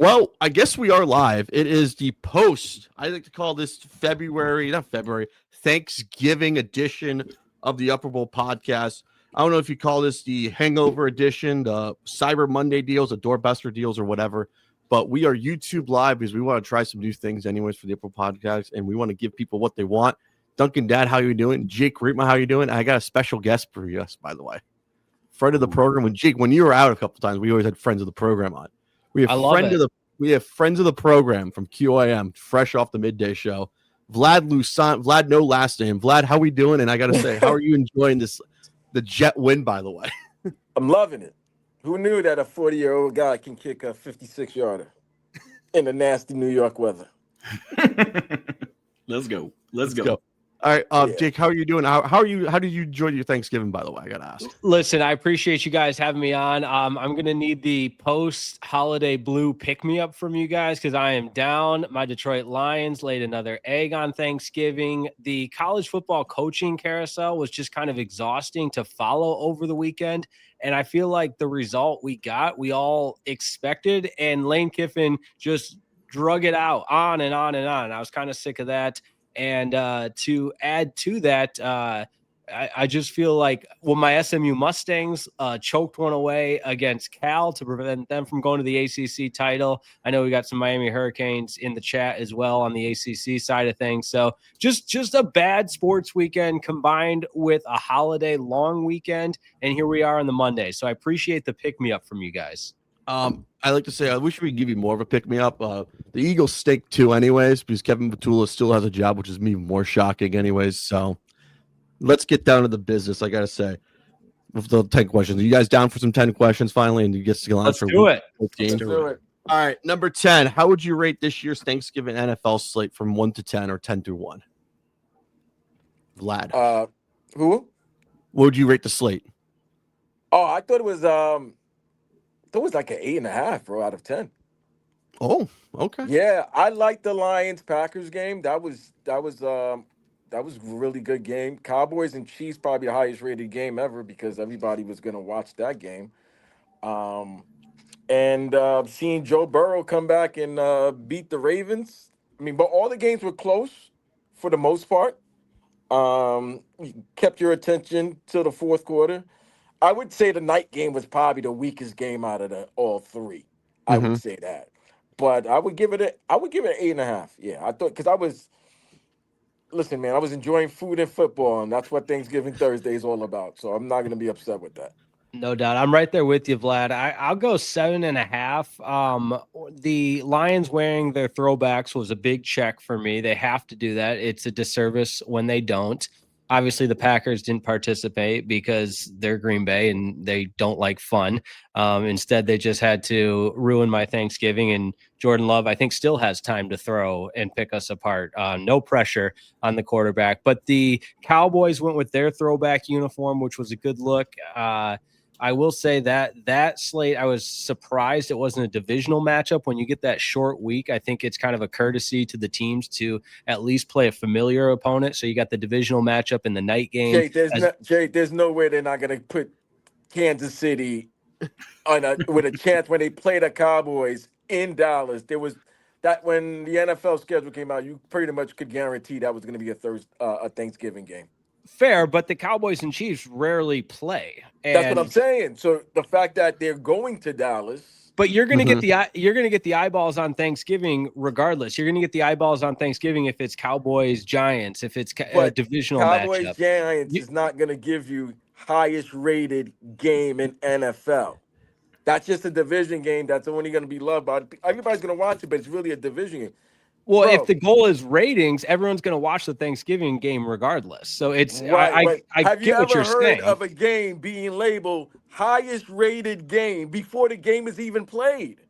Well, I guess we are live. It is the post. I like to call this not February, Thanksgiving edition of the Upper Bowl podcast. I don't know if you call this the Hangover edition, the Cyber Monday deals, the Doorbuster deals, or whatever. But we are YouTube live because we want to try some new things, anyways, for the Upper podcast, and we want to give people what they want. Duncan, Dad, how you doing? Jake Reitma, how you doing? I got a special guest for you, by the way, friend of the program. When you were out a couple times, we always had friends of the program on. We have friends of the program from QIM, fresh off the midday show. Vlad Lusant. Vlad, no last name. Vlad, how we doing? And I got to say, how are you enjoying the Jet win, by the way? I'm loving it. Who knew that a 40-year-old guy can kick a 56-yarder in the nasty New York weather? Let's go. Let's go. All right, Jake, how are you doing? How did you enjoy your Thanksgiving, by the way? I gotta ask. Listen, I appreciate you guys having me on. I'm gonna need the post-holiday blue pick-me-up from you guys because I am down. My Detroit Lions laid another egg on Thanksgiving. The college football coaching carousel was just kind of exhausting to follow over the weekend, and I feel like the result we all expected, and Lane Kiffin just drug it out on and on and on. I was kind of sick of that. And to add to that, I just feel like my SMU Mustangs choked one away against Cal to prevent them from going to the ACC title. I know we got some Miami Hurricanes in the chat as well on the ACC side of things. So just a bad sports weekend combined with a holiday long weekend. And here we are on the Monday. So I appreciate the pick me up from you guys. I like to say I wish we could give you more of a pick me up. The Eagles stake 2 anyways because Kevin Petula still has a job, which is even more shocking anyways. So let's get down to the business. I gotta say, with the 10 questions, are you guys down for some 10 questions finally? And you get to go on Let's for do it. Let's do it. All right, number 10. How would you rate this year's Thanksgiving NFL slate from 1 to 10 or 10 through 1? Vlad, Who? what would you rate the slate? Oh, I thought it was like an 8.5, bro, out of 10. Oh, okay. Yeah, I like the Lions-Packers game. That was a really good game. Cowboys and Chiefs probably the highest rated game ever because everybody was gonna watch that game. And seeing Joe Burrow come back and beat the Ravens. I mean, but all the games were close for the most part. You kept your attention till the fourth quarter. I would say the night game was probably the weakest game out of all three. I would say that, but I would give it an 8.5. Yeah, I thought because listen, man, I was enjoying food and football, and that's what Thanksgiving Thursday is all about. So I'm not gonna be upset with that. No doubt. I'm right there with you, Vlad. I'll go 7.5. The Lions wearing their throwbacks was a big check for me. They have to do that. It's a disservice when they don't. Obviously, the Packers didn't participate because they're Green Bay and they don't like fun. Instead, they just had to ruin my Thanksgiving. And Jordan Love, I think, still has time to throw and pick us apart. No pressure on the quarterback. But the Cowboys went with their throwback uniform, which was a good look. I will say that slate, I was surprised it wasn't a divisional matchup. When you get that short week, I think it's kind of a courtesy to the teams to at least play a familiar opponent. So you got the divisional matchup in the night game. Jake, there's no way they're not going to put Kansas City with a chance when they play the Cowboys in Dallas. There was that when the NFL schedule came out, you pretty much could guarantee that was going to be a Thanksgiving game. Fair, but the Cowboys and Chiefs rarely play. And that's what I'm saying. So the fact that they're going to Dallas, but you're going to get the eyeballs on Thanksgiving regardless. You're going to get the eyeballs on Thanksgiving if it's Cowboys Giants, if it's a divisional Cowboys matchup. Giants is not going to give you highest rated game in NFL. That's just a division game that's only going to be loved by everybody's going to watch it, but it's really a division game. Well, if the goal is ratings, everyone's going to watch the Thanksgiving game regardless. So it's right. I Have get you what ever you're heard saying. of a game being labeled highest rated game before the game is even played?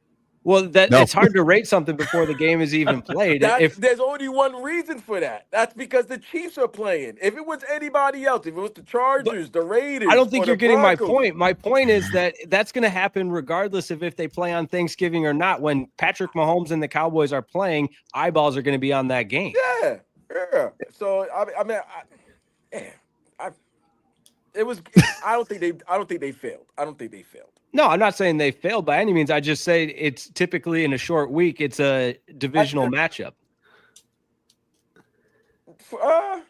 Well, it's hard to rate something before the game is even played. There's only one reason for that. That's because the Chiefs are playing. If it was anybody else, if it was the Chargers, the Raiders, I don't think you're getting my Broncos. point. My point is that's going to happen regardless of if they play on Thanksgiving or not. When Patrick Mahomes and the Cowboys are playing, eyeballs are going to be on that game. Yeah. So it was. I don't think they failed. No, I'm not saying they failed by any means. I just say it's typically in a short week. It's a divisional matchup. No,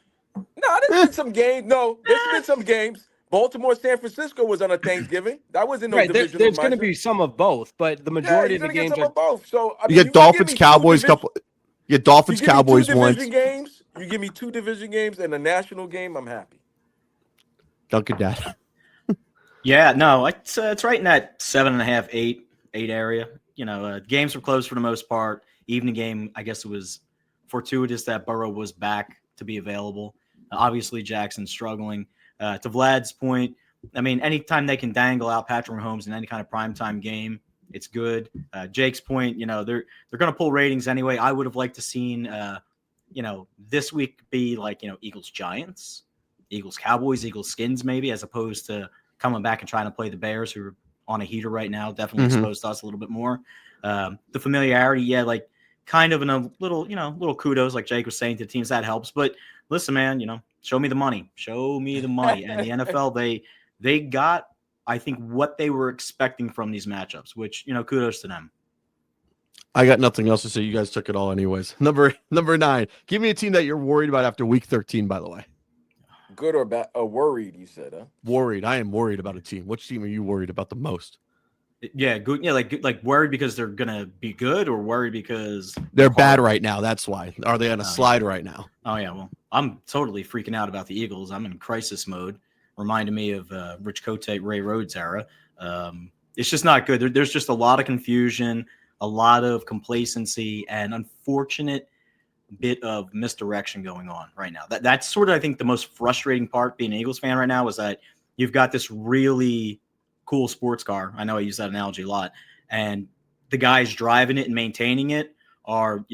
there's been some games. No, there's been some games. Baltimore, San Francisco was on a Thanksgiving. That was in no divisional There's going to matchup. be some of both, but the Yeah, majority you're of the gonna get games some are of both. So I You mean, get Dolphins, Cowboys, couple. You get Dolphins, You give me Cowboys two once. division games. You give me 2 division games and a national game. I'm happy. Duncan Dad. Yeah, no, it's right in that 7.5, 8 area. Games were closed for the most part. Evening game, I guess it was fortuitous that Burrow was back to be available. Obviously, Jackson's struggling. To Vlad's point, I mean, anytime they can dangle out Patrick Mahomes in any kind of primetime game, it's good. Jake's point, they're going to pull ratings anyway. I would have liked to seen, this week be like, Eagles Giants, Eagles Cowboys, Eagles Skins maybe, as opposed to coming back and trying to play the Bears, who are on a heater right now, definitely exposed to us a little bit more. The familiarity, yeah, like kind of in a little kudos, like Jake was saying, to teams, that helps. But listen, man, show me the money. Show me the money. And the NFL, they got, I think, what they were expecting from these matchups, which, kudos to them. I got nothing else to say. You guys took it all anyways. Number 9. Give me a team that you're worried about after week 13, by the way. Good or bad? Worried, you said, huh? Worried. I am worried about a team. Which team are you worried about the most? Yeah, good. Yeah, like worried because they're gonna be good, or worried because they're bad right now. That's why. Are they on a slide right now? Oh yeah. Well, I'm totally freaking out about the Eagles. I'm in crisis mode. Reminded me of Rich Cote, Ray Rhodes era. It's just not good. There's just a lot of confusion, a lot of complacency, and unfortunate bit of misdirection going on right now. That's sort of, I think, the most frustrating part being an Eagles fan right now, is that you've got this really cool sports car. I know I use that analogy a lot, and the guys driving it and maintaining it are,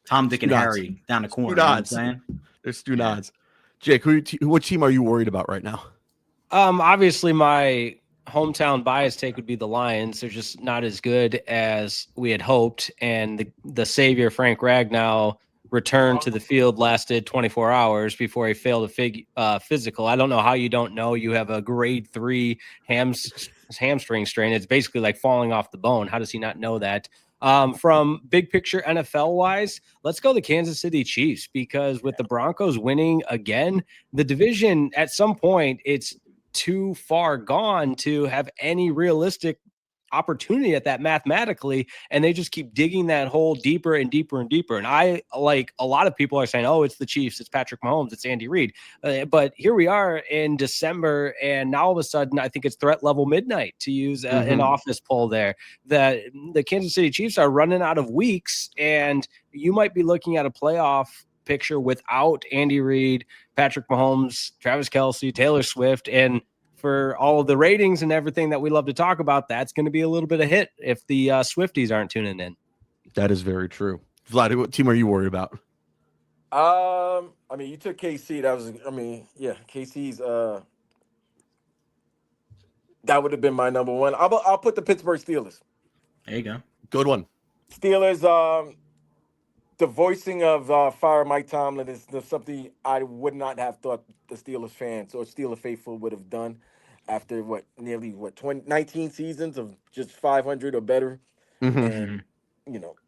Tom, Dick, and Harry down the corner. You know what I'm saying? There's Stu Nods. Jake, what team are you worried about right now? Obviously my hometown bias take would be the Lions. They're just not as good as we had hoped, and the savior Frank Ragnow return to the field lasted 24 hours before he failed a physical. I don't know how you don't know you have a grade 3 hamstring strain. It's basically like falling off the bone. How does he not know that? From big picture NFL wise, let's go the Kansas City Chiefs, because with the Broncos winning again, the division at some point, it's too far gone to have any realistic opportunity at that mathematically, and they just keep digging that hole deeper and deeper and deeper. And I, like a lot of people, are saying, oh, it's the Chiefs, it's Patrick Mahomes, it's Andy Reid, but here we are in December, and now all of a sudden I think it's threat level midnight, to use an office poll there, that the Kansas City Chiefs are running out of weeks, and you might be looking at a playoff picture without Andy Reid, Patrick Mahomes, Travis Kelce, Taylor Swift, and for all of the ratings and everything that we love to talk about, that's going to be a little bit of hit if the Swifties aren't tuning in. That is very true. Vlad, what team are you worried about? I mean, you took KC. KC's that would have been my number one. I'll put the Pittsburgh Steelers. There you go. Good one. Steelers, the voicing of fire Mike Tomlin is something I would not have thought the Steelers fans or Steeler faithful would have done after nearly 19 seasons of just 500 or better. And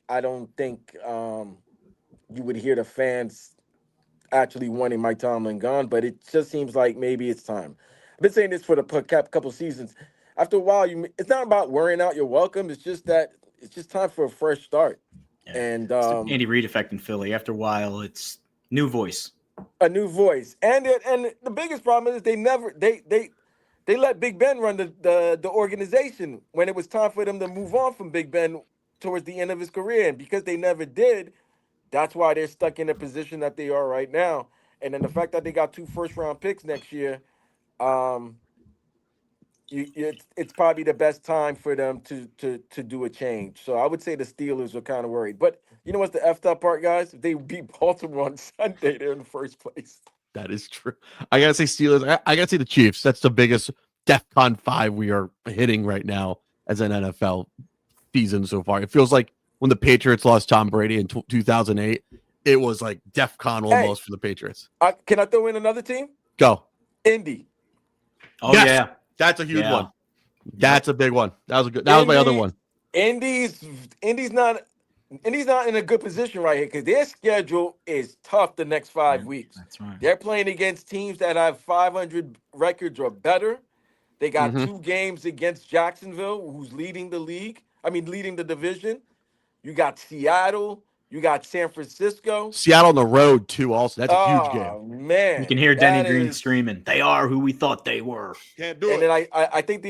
I don't think you would hear the fans actually wanting Mike Tomlin gone, but it just seems like maybe it's time. I've been saying this for the couple seasons. After a while, it's not about wearing out your welcome. It's just time for a fresh start. Yeah. And Andy Reid effect in Philly. After a while, it's new voice. A new voice. And the biggest problem is they let Big Ben run the organization when it was time for them to move on from Big Ben towards the end of his career. And because they never did, that's why they're stuck in the position that they are right now. And then the fact that they got 2 first-round picks next year, it's probably the best time for them to do a change. So I would say the Steelers are kind of worried. But you know what's the effed up part, guys? If they beat Baltimore on Sunday, they're in the first place. That is true. I gotta say Steelers. I gotta say the Chiefs. That's the biggest DEFCON 5 we are hitting right now as an NFL season so far. It feels like when the Patriots lost Tom Brady in 2008, it was like DEFCON almost for the Patriots. Can I throw in another team? Go. Indy. Oh, yes. yeah. That's a huge one. That's a big one. That was a good. That was my other one. Indy's not in a good position right here because their schedule is tough the next 5 weeks. That's right. They're playing against teams that have 500 records or better. They got Mhm. 2 games against Jacksonville, who's leading the leading the division. You got Seattle. You got San Francisco. Seattle on the road too. Also, that's a huge Oh game. man, You can hear Denny that Green is- screaming, "They are who we thought they were." Can't do And then I think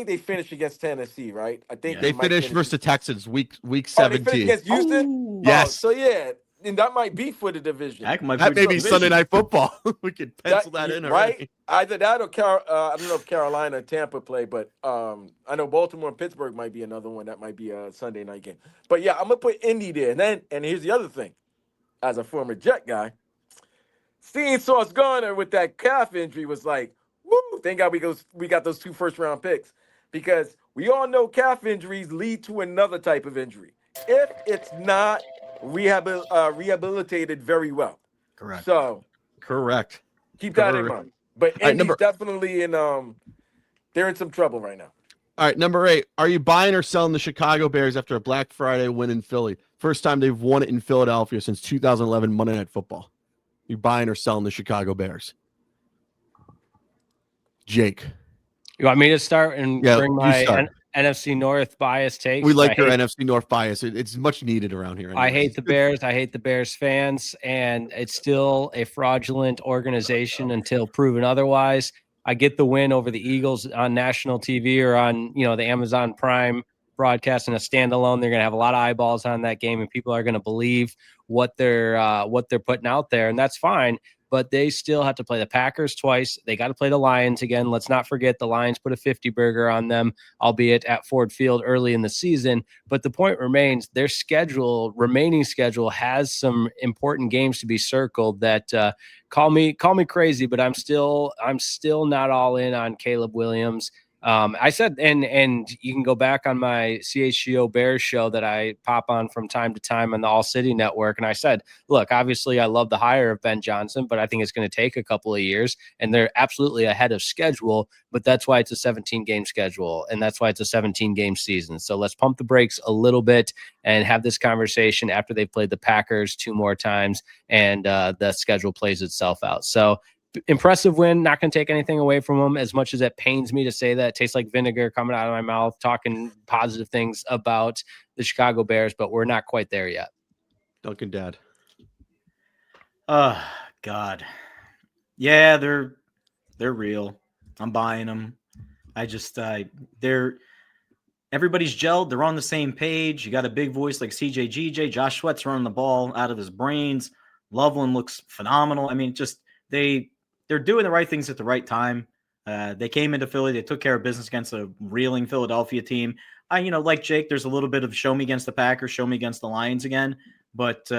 they finished against Tennessee, right? I think Yeah. They might finished finish- versus the Texans week Oh, they finished 17. against Houston. Oh, Yes. So yeah, and that might be for the division. That might That be may be division. Sunday Night Football. We could pencil that in already. right? Either that or I don't know if Carolina and Tampa play, but I know Baltimore and Pittsburgh might be another one that might be a Sunday night game. But yeah, I'm gonna put Indy there, and here's the other thing. As a former Jet guy, seeing Sauce Gardner with that calf injury was like, woo! Thank God we got those 2 first-round picks because we all know calf injuries lead to another type of injury if it's not rehabilitated very well. Correct. So Correct. keep that in Correct. mind. But right, Indy's definitely in they're in some trouble right now. All right, number 8. Are you buying or selling the Chicago Bears after a Black Friday win in Philly? First time they've won it in Philadelphia since 2011 Monday Night Football. You buying or selling the Chicago Bears? Jake, You want me to start and Yeah, bring you my start. NFC North bias takes? we like I your hate- NFC North bias. It's much needed around here. I anyways. hate the Bears. I hate the Bears fans, and it's still a fraudulent organization until proven otherwise. I get the win over the Eagles on national TV or on the Amazon Prime broadcast in a standalone. They're going to have a lot of eyeballs on that game, and people are going to believe what they're putting out there, and that's fine. But they still have to play the Packers twice. They got to play the Lions again. Let's not forget the Lions put a 50 burger on them, albeit at Ford Field early in the season. But the point remains, their remaining schedule has some important games to be circled that call me crazy, but I'm still not all in on Caleb Williams. I said, and you can go back on my CHGO Bears show that I pop on from time to time on the All City Network. And I said, look, obviously I love the hire of Ben Johnson, but I think it's going to take a couple of years and they're absolutely ahead of schedule, but that's why it's a 17 game schedule. And that's why it's a 17 game season. So let's pump the brakes a little bit and have this conversation after they've played the Packers 2 more times and the schedule plays itself out. So impressive win. Not going to take anything away from them, as much as it pains me to say that. It tastes like vinegar coming out of my mouth, talking positive things about the Chicago Bears, but we're not quite there yet. Duncan Dad. Oh God, yeah, they're real. I'm buying them. Everybody's gelled. They're on the same page. You got a big voice like CJGJ. Josh Sweat's running the ball out of his brains. Loveland looks phenomenal. I mean, just they're doing the right things at the right time. They came into Philly. They took care of business against a reeling Philadelphia team. Like Jake, there's a little bit of show me against the Packers, show me against the Lions again. But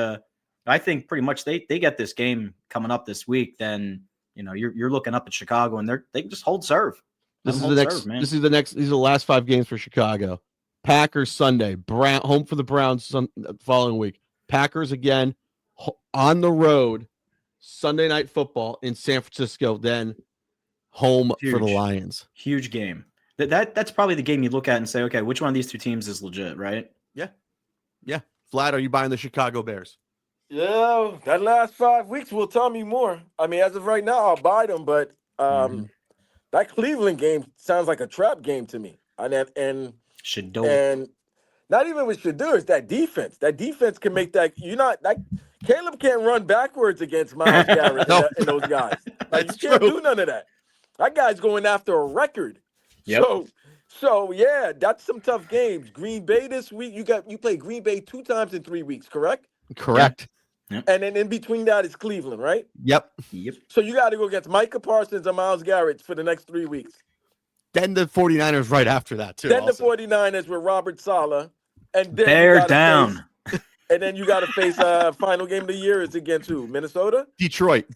I think pretty much they get this game coming up this week. Then you're looking up at Chicago, and they can just hold serve. These are the last 5 games for Chicago. Packers Sunday, home for the Browns following week. Packers again on the road. Sunday Night Football in San Francisco, then home for the Lions. Huge game. That's probably the game you look at and say, okay, which one of these 2 teams is legit, right? Yeah. Vlad, are you buying the Chicago Bears? Yeah, that last 5 weeks will tell me more. I mean, as of right now, I'll buy them, but that Cleveland game sounds like a trap game to me. And not even with Shador, it's that defense. That defense can make that. Caleb can't run backwards against Myles Garrett and those guys. Like, you can't do none of that. That guy's going after a record. Yep. So yeah, that's some tough games. Green Bay this week. You play Green Bay 2 times in 3 weeks, correct? Correct. Yep. And then in between that is Cleveland, right? Yep. So you got to go against Micah Parsons and Myles Garrett for the next 3 weeks. Then the 49ers right after that, too. Then also. the 49ers with Robert Saleh. And then Bear down. And then you got to face final game of the year is against who? Minnesota? Detroit.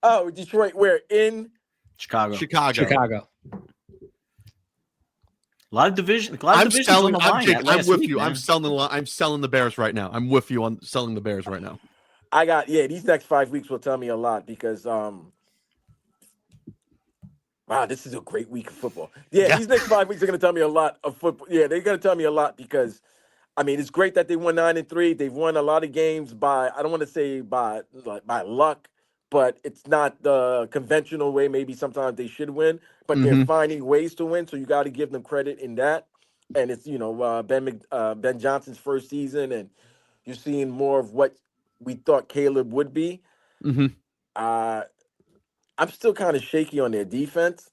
Oh, Detroit. Where? In Chicago. A lot of division. I'm with you. I'm selling the Bears right now. I'm with you on selling the Bears right now. These next 5 weeks will tell me a lot because wow, this is a great week of football. Yeah, Yeah. these next 5 weeks are going to tell me a lot of football. Yeah, they're going to tell me a lot because, I mean, it's great that they won 9-3. They've won a lot of games by, I don't want to say by luck, but it's not the conventional way. Maybe sometimes they should win, but they're Mhm. finding ways to win. So you got to give them credit in that. And it's, Ben Johnson's first season, and you're seeing more of what we thought Caleb would be. Mhm. I'm still kind of shaky on their defense.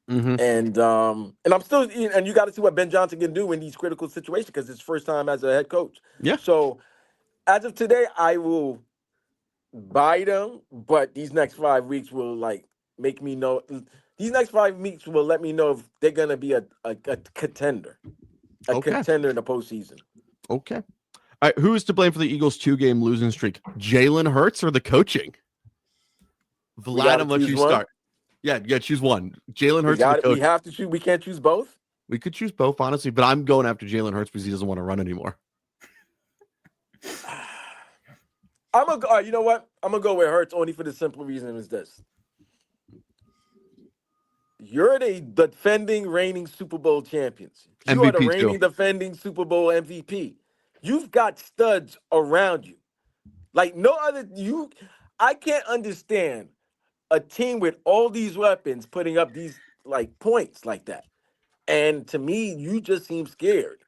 Mhm. And I'm still, and you got to see what Ben Johnson can do in these critical situations because it's first time as a head coach. Yeah. So as of today, I will buy them, but these next 5 weeks will make me know. These next 5 weeks will let me know if they're gonna be a contender, Okay. contender in the postseason. Okay. All right. Who is to blame for the Eagles' 2-game losing streak? Jalen Hurts or the coaching? We Vlad, gotta I'm let choose you one? start. Yeah, choose one. Jalen We Hurts or got the it. We coach? have to choose. We can't choose both. We could choose both, honestly, but I'm going after Jalen Hurts because he doesn't want to run anymore. I'm gonna go. You know what? I'm gonna go with Hurts only for the simple reason is this: you're the defending, reigning Super Bowl champions. You are the MVP reigning, too. defending Super Bowl MVP. You've got studs around you, like no other. I can't understand a team with all these weapons putting up these points like that. And to me, you just seem scared.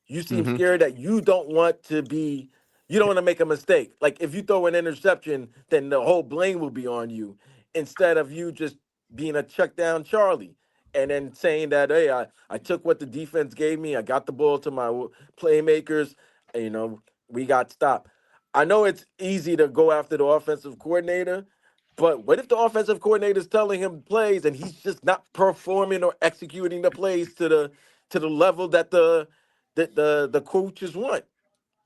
You seem Mhm. scared that you don't want to be, you don't want to make a mistake. Like if you throw an interception, then the whole blame will be on you instead of you just being a check down Charlie and then saying that, hey, I took what the defense gave me. I got the ball to my playmakers. And, we got stopped. I know it's easy to go after the offensive coordinator, but what if the offensive coordinator is telling him plays and he's just not performing or executing the plays to the level that the coaches want?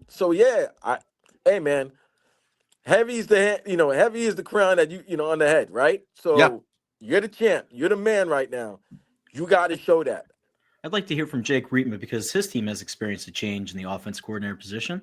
So yeah, hey man, heavy is the crown that on the head, right? Yeah. So you're the champ, you're the man right now. You got to show that. I'd like to hear from Jake Reitman because his team has experienced a change in the offense coordinator position.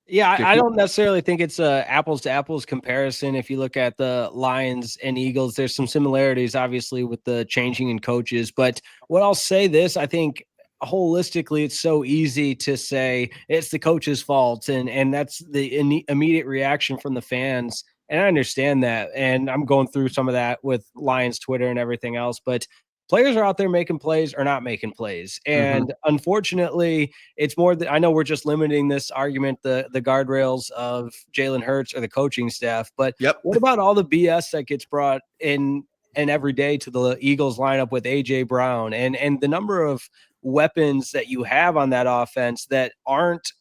Yeah, Jake, I don't necessarily think it's a apples to apples comparison. If you look at the Lions and Eagles, there's some similarities, obviously, with the changing in coaches. But what I'll say this, I think holistically, it's so easy to say it's the coach's fault, and that's the immediate reaction from the fans. And I understand that, and I'm going through some of that with Lions Twitter and everything else. But players are out there making plays or not making plays, and unfortunately it's more that I know we're just limiting this argument, the guardrails of Jalen Hurts or the coaching staff, but Yep. what about all the BS that gets brought in and every day to the Eagles lineup with AJ Brown and the number of weapons that you have on that offense that aren't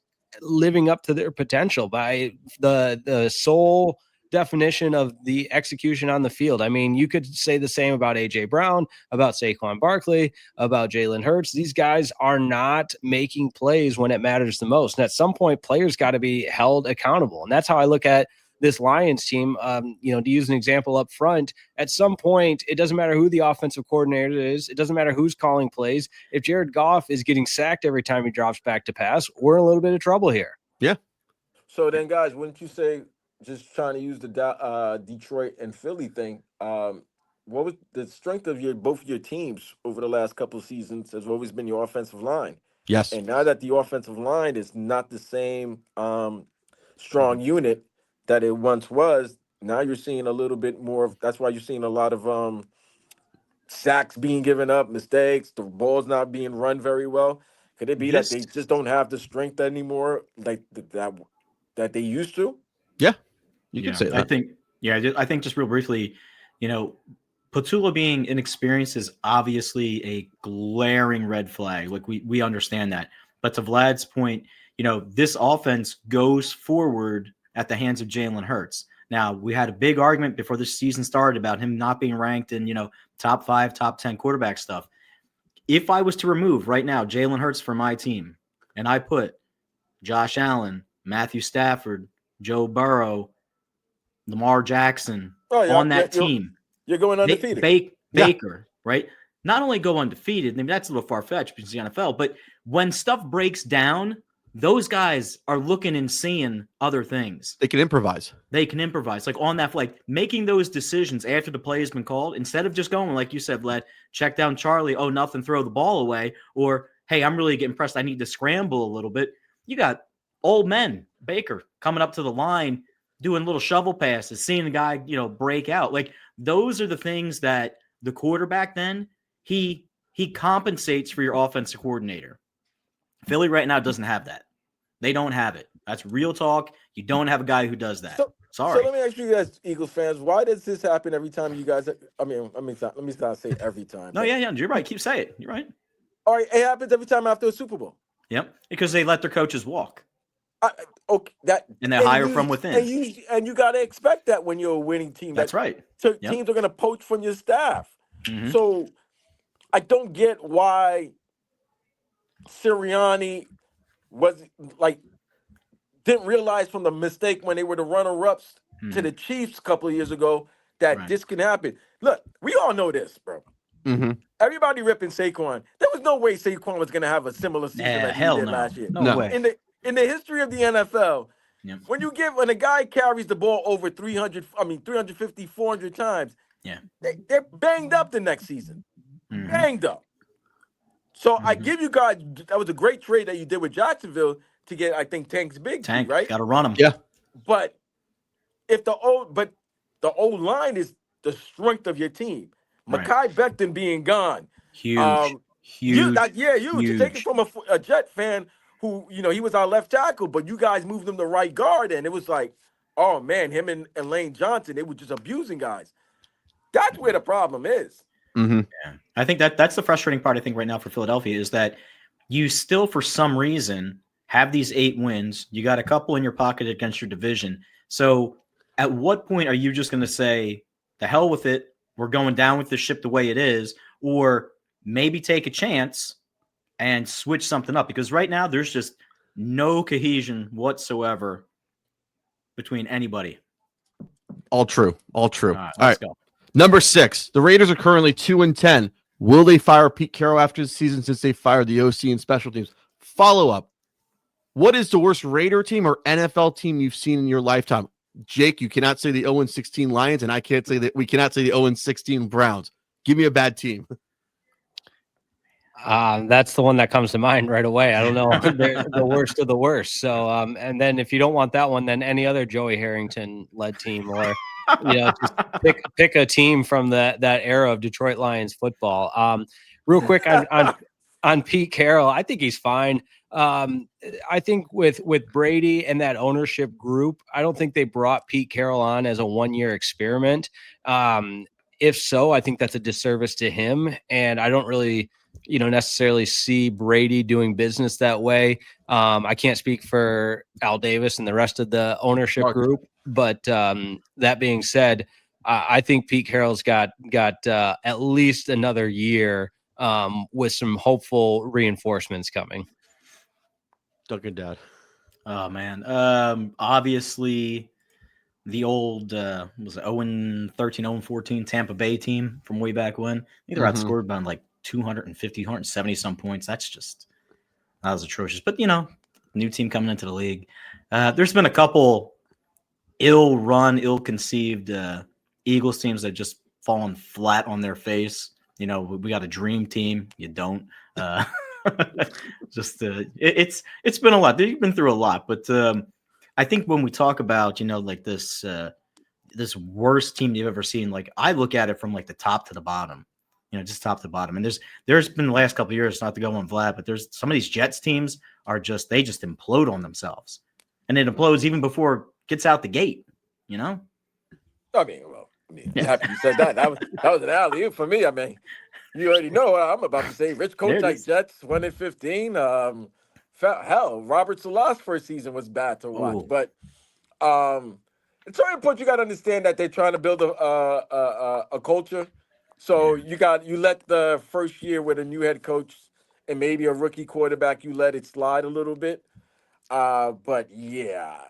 living up to their potential by the sole definition of the execution on the field. I mean, you could say the same about AJ Brown, about Saquon Barkley, about Jalen Hurts. These guys are not making plays when it matters the most. And at some point, players got to be held accountable. And that's how I look at this Lions team. To use an example up front, at some point, it doesn't matter who the offensive coordinator is. It doesn't matter who's calling plays. If Jared Goff is getting sacked every time he drops back to pass, we're in a little bit of trouble here. Yeah. So then, guys, wouldn't you say, just trying to use the Detroit and Philly thing? What was the strength of both of your teams over the last couple of seasons? Has always been your offensive line, Yes. and now that the offensive line is not the same strong unit that it once was, now you're seeing a little bit more of. That's why you're seeing a lot of sacks being given up, mistakes, the ball's not being run very well. Could it be that they just don't have the strength anymore, like that they used to? Yeah. You can say that. I think just real briefly, Patula being inexperienced is obviously a glaring red flag. Like we understand that. But to Vlad's point, this offense goes forward at the hands of Jalen Hurts. Now, we had a big argument before the season started about him not being ranked in, top 5, top 10 quarterback stuff. If I was to remove right now Jalen Hurts from my team and I put Josh Allen, Matthew Stafford, Joe Burrow, Lamar Jackson on that team. You're going undefeated. Baker, right? Not only go undefeated, I mean, that's a little far-fetched because the NFL, but when stuff breaks down, those guys are looking and seeing other things. They can improvise. They can improvise, like on that, like making those decisions after the play has been called, instead of just going, like you said, Led, check down Charlie, oh, nothing, throw the ball away, or hey, I'm really getting pressed, I need to scramble a little bit. You got old men, Baker, coming up to the line, doing little shovel passes, seeing the guy, break out. Like those are the things that the quarterback then, he compensates for your offensive coordinator. Philly right now doesn't have that. They don't have it. That's real talk. You don't have a guy who does that. Sorry. So let me ask you guys, Eagles fans, why does this happen every time you guys? Let me not say every time. No, yeah, you're right. Keep saying it. You're right. All right, it happens every time after a Super Bowl. Yep, because they let their coaches walk. Okay, and they hire from within. And you got to expect that when you're a winning team. That's right. So teams are going to poach from your staff. Mm-hmm. So I don't get why Sirianni didn't realize from the mistake when they were the runner-ups to the Chiefs a couple of years ago that this can happen. Look, we all know this, bro. Mm-hmm. Everybody ripping Saquon. There was no way Saquon was going to have a similar season that he did last year. No way. In the history of the NFL, when a guy carries the ball over 350, 400 times, they're banged up the next season. Mm-hmm. Banged up. So I give you guys, that was a great trade that you did with Jacksonville to get, I think, Tank's big team, right? Got to run him. Yeah. But the old line is the strength of your team. Right. Mekhi Becton being gone. Huge. You take it from a Jet fan who, he was our left tackle, but you guys moved him to right guard, and it was like, oh, man, him and Lane Johnson, they were just abusing guys. That's where the problem is. Mm-hmm. Yeah. I think that's the frustrating part, I think, right now for Philadelphia is that you still, for some reason, have these 8 wins. You got a couple in your pocket against your division. So at what point are you just going to say, the hell with it, we're going down with the ship the way it is, or maybe take a chance and switch something up? Because right now there's just no cohesion whatsoever between anybody. All true. All true. All All right. go. Number 6. The Raiders are currently 2-10. Will they fire Pete Carroll after the season since they fired the OC and special teams? Follow up. What is the worst Raider team or NFL team you've seen in your lifetime? Jake, you cannot say the 0-16 Lions, and I can't say that we cannot say the 0-16 Browns. Give me a bad team. That's the one that comes to mind right away. I don't know. They're the worst of the worst. So, and then if you don't want that one, then any other Joey Harrington led team, or just pick a team from that era of Detroit Lions football. Real quick on Pete Carroll, I think he's fine. I think with Brady and that ownership group, I don't think they brought Pete Carroll on as a 1-year experiment. If so, I think that's a disservice to him, and I don't really necessarily see Brady doing business that way. I can't speak for Al Davis and the rest of the ownership group, but that being said, I think Pete Carroll's got at least another year with some hopeful reinforcements coming. Duncan Dad. Oh man. Obviously the old was it 0-13, 0-14 Tampa Bay team from way back when. I think they're outscored by like 250, 170 some points. That was atrocious. But new team coming into the league. There's been a couple ill-conceived Eagles teams that just fallen flat on their face. We got a dream team. You don't. It's been a lot. They've been through a lot, but I think when we talk about like this worst team you've ever seen, like I look at it from like the top to the bottom, just top to bottom. And there's been the last couple of years, not to go on Vlad, but there's some of these Jets teams they just implode on themselves, and it implodes even before it gets out the gate. I'm happy you said that. That was an alley-oop for me. I mean, you already know what I'm about to say. Rich Kotite Jets 1-15. Hell, Robert Salah's first season was bad to watch. Ooh. But at certain point, you got to understand that they're trying to build a culture. So you let the first year with a new head coach and maybe a rookie quarterback, you let it slide a little bit. But yeah,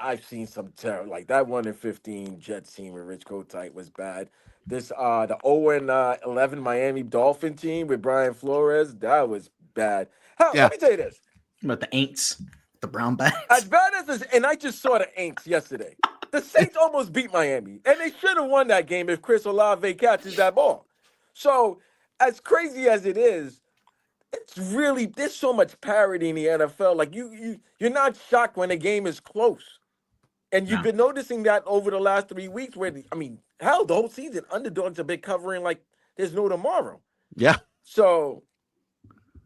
I've seen some terror. Like that 1-15 Jets team with Rich Kotite was bad. This the 0-11 Miami Dolphin team with Brian Flores, that was bad. Let me tell you this. About the Aints, the Brown Bats. As bad as this, and I just saw the Aints yesterday. The Saints almost beat Miami, and they should have won that game if Chris Olave catches that ball. So, as crazy as it is, it's really there's so much parity in the NFL. Like you're not shocked when a game is close, and you've No. been noticing that over the last 3 weeks. Where I mean, hell, the whole season underdogs have been covering like there's no tomorrow. Yeah. So,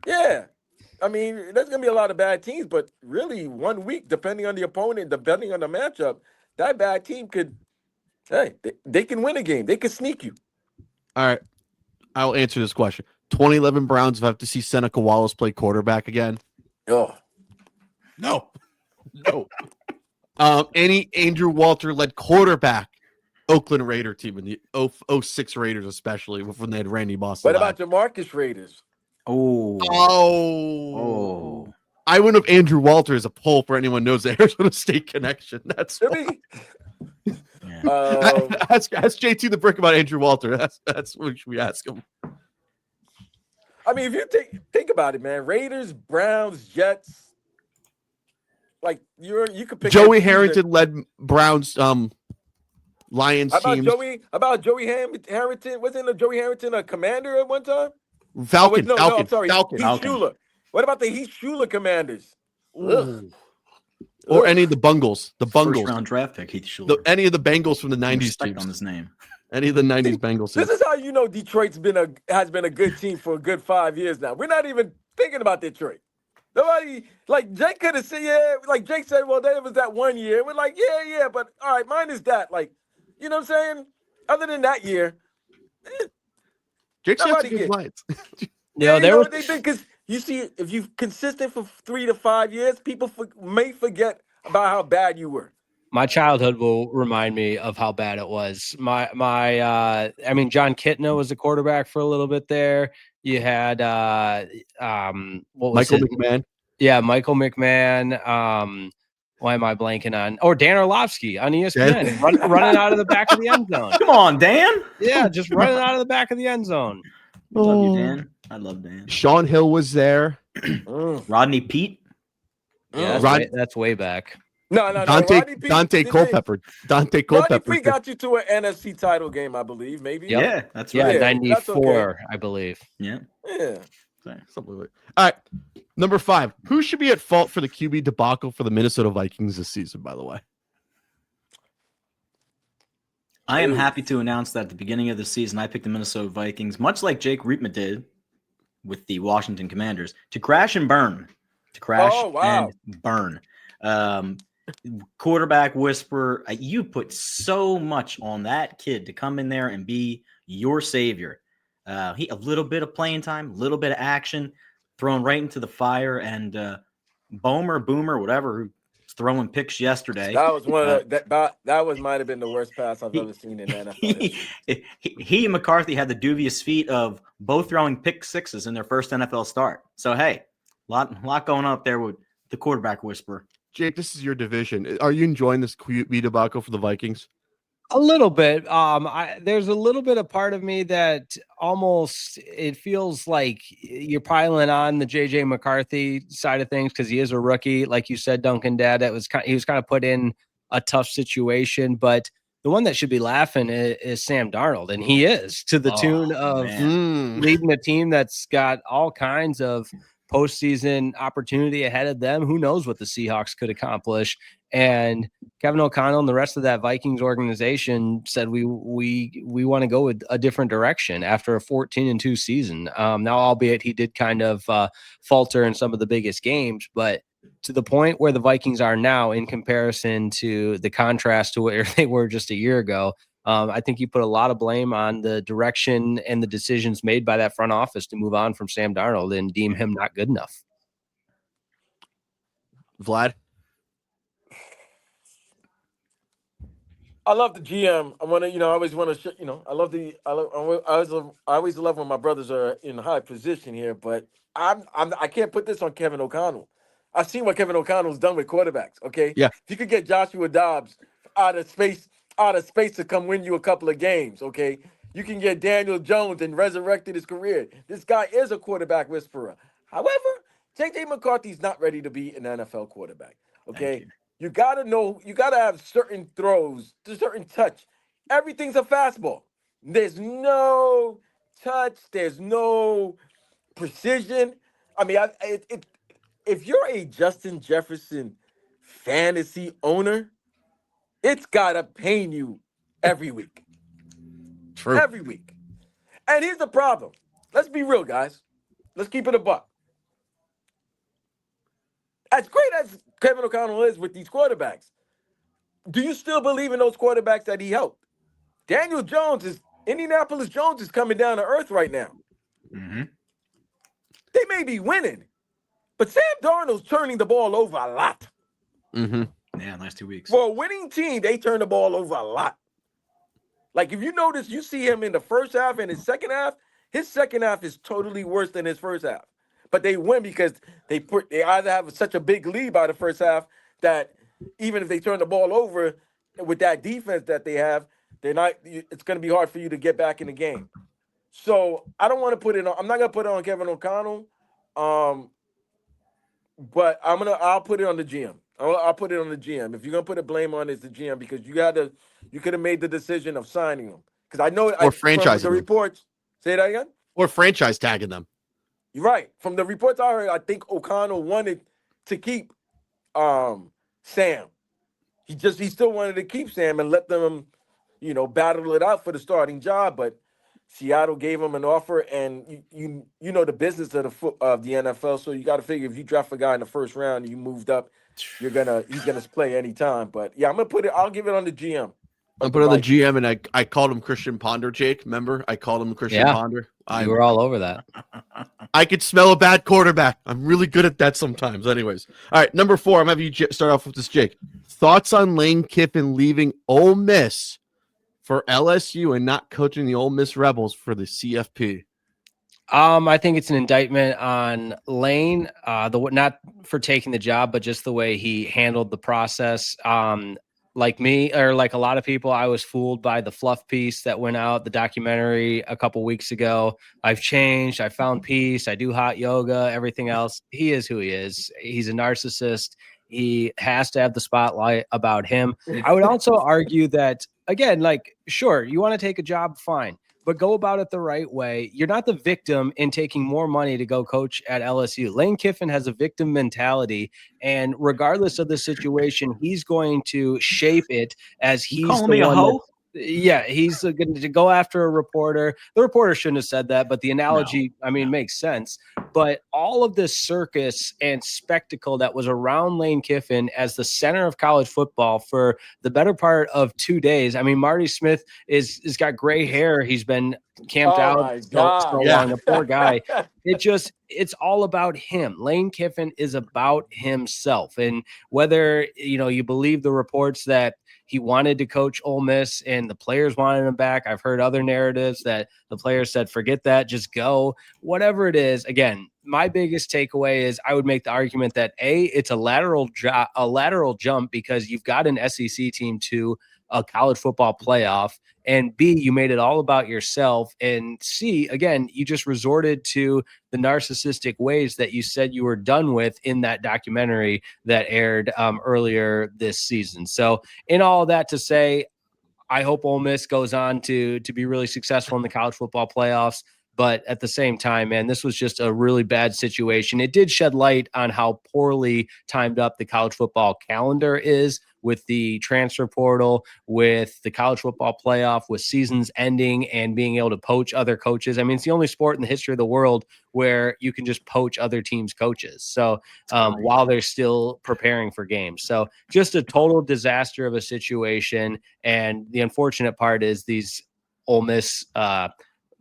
yeah. I mean, there's going to be a lot of bad teams, but really 1 week, depending on the opponent, depending on the matchup, that bad team could, hey, they can win a game. They could sneak you. All right. I'll answer this question. 2011 Browns have to see Seneca Wallace play quarterback again. Oh, No. No. Any Andrew Walter led quarterback Oakland Raider team in the 06 Raiders, especially when they had Randy Moss. what alive. about Jamarcus Raiders? Oh. I went with Andrew Walter as a poll for anyone who knows the Arizona State connection. That's I why. mean, Yeah. ask JT the Brick about Andrew Walter. That's what we ask him. I mean, if you think about it, man, Raiders, Browns, Jets, like you could pick Joey any season. Harrington led Browns Lions How about teams. Joey Harrington? Wasn't Joey Harrington a commander at one time? Falcon. No, I'm sorry. Falcon. Heath Schuler. What about the Heath Schuler Commanders? Ugh. Or any of the Bungles. The First Bungles. round draft pick, Heath Schuler. Any of the Bengals from the 90s Respect teams. on his name. Any of the 90s Bengals This teams. is how you know Detroit's has been a good team for a good 5 years now. We're not even thinking about Detroit. Nobody like Jake could have said, yeah, like Jake said, well, there was that 1 year. We're like, yeah, but all right, mine is that. Like, you know what I'm saying? Other than that year, Jake said nobody good gets- lines. Yeah, you there know was what they did because you see, if you're consistent for 3 to 5 years, people may forget about how bad you were. my childhood will remind me of how bad it was. I mean, John Kitna was the quarterback for a little bit there. You had what was Michael it? McMahon. Yeah, Michael McMahon. Why am I blanking on? Oh, Dan Orlovsky on ESPN, running out of the back of the end zone. Come on, Dan. Yeah, just running out of the back of the end zone. Love you, Dan. I love Dan. Sean Hill was there. Rodney Pete. Yeah, that's way back. No. Dante Rodney Peete- Dante didn't Culpepper. Dante Rodney Culpepper. Peete got you to an NFC title game, I believe, maybe. Yep. Yeah, that's Yeah, right. Yeah, 94, that's I believe. Yeah. Yeah. Something like that. All right. Number 5. Who should be at fault for the QB debacle for the Minnesota Vikings this season, by the way? I am happy to announce that at the beginning of the season, I picked the Minnesota Vikings, much like Jake Riepma did with the Washington Commanders, to crash and burn. To crash Oh, wow. and burn. Quarterback whisperer, you put so much on that kid to come in there and be your savior. He a little bit of playing time, a little bit of action, thrown right into the fire, and Boomer, whatever, who's throwing picks yesterday. That was one of that might have been the worst pass I've ever seen in the NFL. He and McCarthy had the dubious feat of both throwing pick sixes in their first NFL start. So hey, lot going on up there with the quarterback whisperer. Jake, this is your division. Are you enjoying this QB debacle for the Vikings? A little bit. There's a little bit of part of me that almost it feels like you're piling on the JJ McCarthy side of things because he is a rookie, like you said, Duncan. Dad, he was kind of put in a tough situation, but the one that should be laughing is Sam Darnold, and he is to the tune of leading a team that's got all kinds of postseason opportunity ahead of them. Who knows what the Seahawks could accomplish? And Kevin O'Connell and the rest of that Vikings organization said we want to go with a different direction after a 14-2 season. Now, albeit he did kind of falter in some of the biggest games, but to the point where the Vikings are now in comparison to the contrast to where they were just a year ago, I think you put a lot of blame on the direction and the decisions made by that front office to move on from Sam Darnold and deem him not good enough. Vlad? I love the GM. I want to, I always want to, I always love when my brothers are in high position here, but I can't put this on Kevin O'Connell. I've seen what Kevin O'Connell's done with quarterbacks. Okay. Yeah. If you could get Joshua Dobbs out of space to come win you a couple of games. Okay. You can get Daniel Jones and resurrected his career. This guy is a quarterback whisperer. However, JJ McCarthy's not ready to be an NFL quarterback. Okay, you. you gotta know, you gotta have certain throws, certain touch. Everything's a fastball. There's no touch. There's no precision. I mean, if you're a Justin Jefferson fantasy owner, it's gotta pain you every week. True. Every week. And here's the problem. Let's be real, guys. Let's keep it a buck. As great as Kevin O'Connell is with these quarterbacks, do you still believe in those quarterbacks that he helped? Indianapolis Jones is coming down to earth right now. Mm-hmm. They may be winning, but Sam Darnold's turning the ball over a lot. Mm-hmm. Yeah, last 2 weeks. For a winning team, they turn the ball over a lot. Like, if you notice, you see him in the first half and his second half is totally worse than his first half. But they win because they either have such a big lead by the first half that even if they turn the ball over with that defense that they have, it's going to be hard for you to get back in the game. So I'm not going to put it on Kevin O'Connell. But I'll put it on the GM. I'll put it on the GM. If you're going to put a blame on it, it's the GM, because you could have made the decision of signing him. Because I know franchising the them. reports. Say that again? Or franchise tagging them. You're right. From the reports I heard, I think O'Connell wanted to keep Sam. He still wanted to keep Sam and let them, battle it out for the starting job. But Seattle gave him an offer, and you know the business of the NFL. So you got to figure, if you draft a guy in the first round and you moved up, he's gonna play anytime. But yeah, I'll give it on the GM. I put on the GM, and I called him Christian Ponder, Jake. Remember? I called him Christian Ponder. You were all over that. I could smell a bad quarterback. I'm really good at that sometimes. Anyways. All right, number 4. I'm going to have you start off with this, Jake. Thoughts on Lane Kiffin leaving Ole Miss for LSU and not coaching the Ole Miss Rebels for the CFP? I think it's an indictment on Lane, not for taking the job, but just the way he handled the process. Like me, or like a lot of people, I was fooled by the fluff piece that went out, the documentary a couple weeks ago. I've changed. I found peace. I do hot yoga, everything else. He is who he is. He's a narcissist. He has to have the spotlight about him. I would also argue that, again, like, sure, you want to take a job, fine, but go about it the right way. You're not the victim in taking more money to go coach at LSU. Lane Kiffin has a victim mentality, and regardless of the situation, he's going to shape it as he's calling me a hoe. Yeah, he's going to go after a reporter. The reporter shouldn't have said that, but the analogy, makes sense. But all of this circus and spectacle that was around Lane Kiffin as the center of college football for the better part of 2 days. I mean, Marty Smith is got gray hair. He's been camped out so long. The poor guy. It's all about him. Lane Kiffin is about himself. And whether, you believe the reports that he wanted to coach Ole Miss and the players wanted him back. I've heard other narratives that the players said, forget that, just go. Whatever it is, again, my biggest takeaway is I would make the argument that it's a lateral jump because you've got an SEC team to a college football playoff, and B, you made it all about yourself, and C, again, you just resorted to the narcissistic ways that you said you were done with in that documentary that aired earlier this season. So in all of that to say, I hope Ole Miss goes on to be really successful in the college football playoffs. But at the same time, man, this was just a really bad situation. It did shed light on how poorly timed up the college football calendar is with the transfer portal, with the college football playoff, with seasons ending and being able to poach other coaches. I mean, it's the only sport in the history of the world where you can just poach other teams' coaches. So while they're still preparing for games. So just a total disaster of a situation. And the unfortunate part is these Ole Miss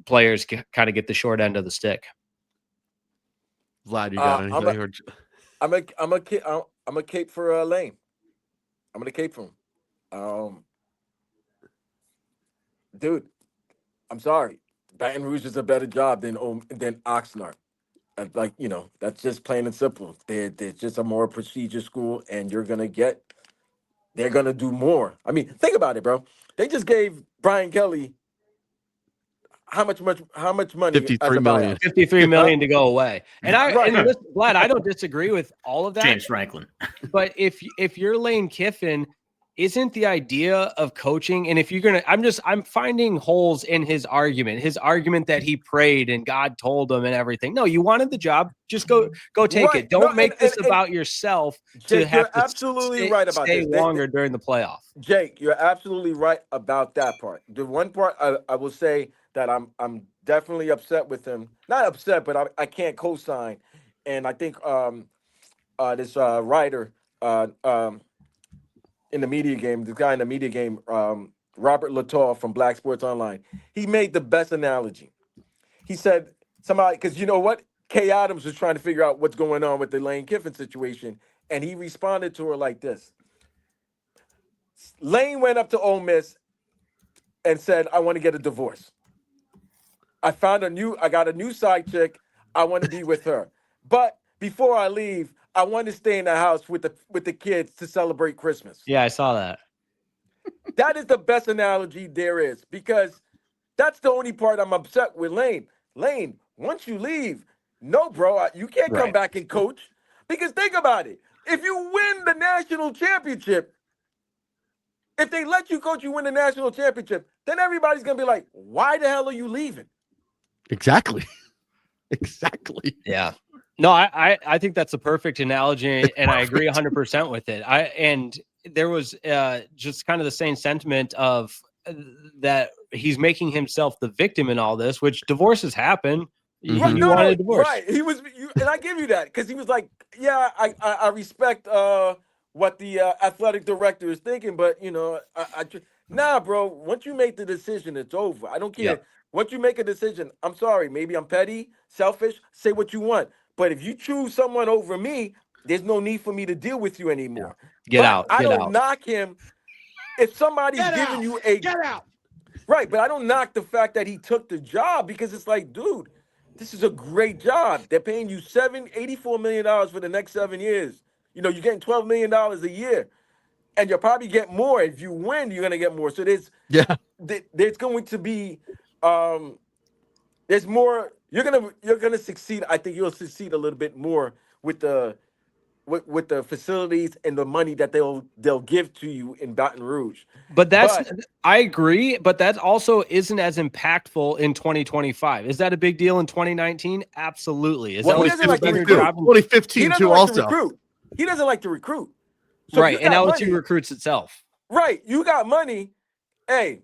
players kind of get the short end of the stick. Vlad, you got anything? I'm a cape for Lane. I'm gonna cape for him. Dude, I'm sorry. Baton Rouge is a better job than Oxnard. That's just plain and simple. They're just a more prestigious school, and they're gonna do more. I mean, think about it, bro. They just gave Brian Kelly how much money? As 53 a million. buyout? 53 million to go away. And Right. listen, Vlad, I don't disagree with all of that. James Franklin. But if you're Lane Kiffin, isn't the idea of coaching, and if you're gonna, I'm finding holes in his argument that he prayed and God told him and everything. No, you wanted the job, just go take Right. it. Don't No, make and- this about yourself to Jake, have you're to absolutely right about stay this. longer during the playoff. Jake, you're absolutely right about that part. The one part I will say that I'm definitely upset with him. Not upset, but I can't co-sign. And I think this writer in the media game, this guy in the media game, Robert Latour from Black Sports Online, he made the best analogy. He said somebody, because you know what? Kay Adams was trying to figure out what's going on with the Lane Kiffin situation, and he responded to her like this. Lane went up to Ole Miss and said, I want to get a divorce. I got a new side chick. I want to be with her. But before I leave, I want to stay in the house with the kids to celebrate Christmas. Yeah, I saw that. That is the best analogy there is, because that's the only part I'm upset with Lane. Lane, once you leave, no, bro, you can't come Right. back and coach. Because think about it. If you win the national championship, if they let you coach, you win the national championship, then everybody's going to be like, why the hell are you leaving? Exactly. Exactly. Yeah. No, I think that's a perfect analogy, and I agree 100% with it. And there was just kind of the same sentiment of that he's making himself the victim in all this, which divorces happen. You Right, wanted a divorce. Right. He was, and I give you that, because he was like, yeah, I respect what the athletic director is thinking, but nah, bro. Once you make the decision, it's over. I don't care. Yeah. Once you make a decision, I'm sorry. Maybe I'm petty, selfish. Say what you want, but if you choose someone over me, there's no need for me to deal with you anymore. Get But out. I Get don't out. knock him. If somebody's giving you get out. Right, but I don't knock the fact that he took the job, because it's like, dude, this is a great job. They're paying you $84 million for the next 7 years. You're getting $12 million a year, and you'll probably get more. If you win, you're gonna get more. So there's going to be there's more. You're gonna succeed. I think you'll succeed a little bit more with the facilities and the money that they'll give to you in Baton Rouge. But I agree, but that also isn't as impactful in 2025. Is that a big deal in 2019? Absolutely. Is Well, that he what doesn't like to better recruit. job in- 2015 He doesn't too. like Also, to recruit. He doesn't like to recruit. So right, you and got LSU money. recruits itself. Right, you got money. Hey,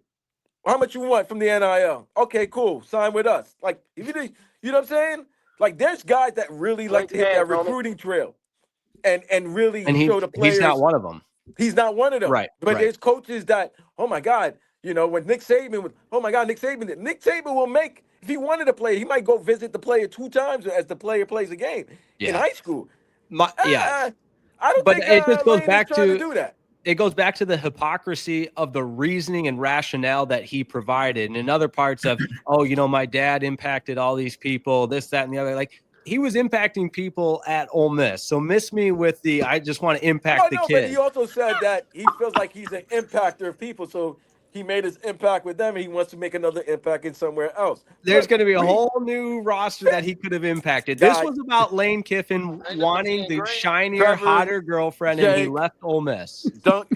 how much you want from the NIL? Okay, cool. Sign with us. Like, if you know what I'm saying? Like, there's guys that really like to hit that recruiting trail and really And show the players. he's not one of them. He's not one of them. Right, But right. there's coaches that, oh my God, when Nick Saban was, oh my God, Nick Saban will make, if he wanted to play, he might go visit the player 2 times as the player plays a game in Yeah. high school. Yeah. I don't But think it just goes Lane is back trying to- do that. It goes back to the hypocrisy of the reasoning and rationale that he provided. And in other parts of, my dad impacted all these people, this, that, and the other. Like, he was impacting people at Ole Miss. So miss me with I just want to impact the But kid. he also said that he feels like he's an impactor of people. So he made his impact with them, and he wants to make another impact in somewhere else. There's Look, going to be a whole new roster that he could have impacted. This Guy- was about Lane Kiffin wanting the shinier, Trevor, hotter girlfriend, and he Jake. left Ole Miss.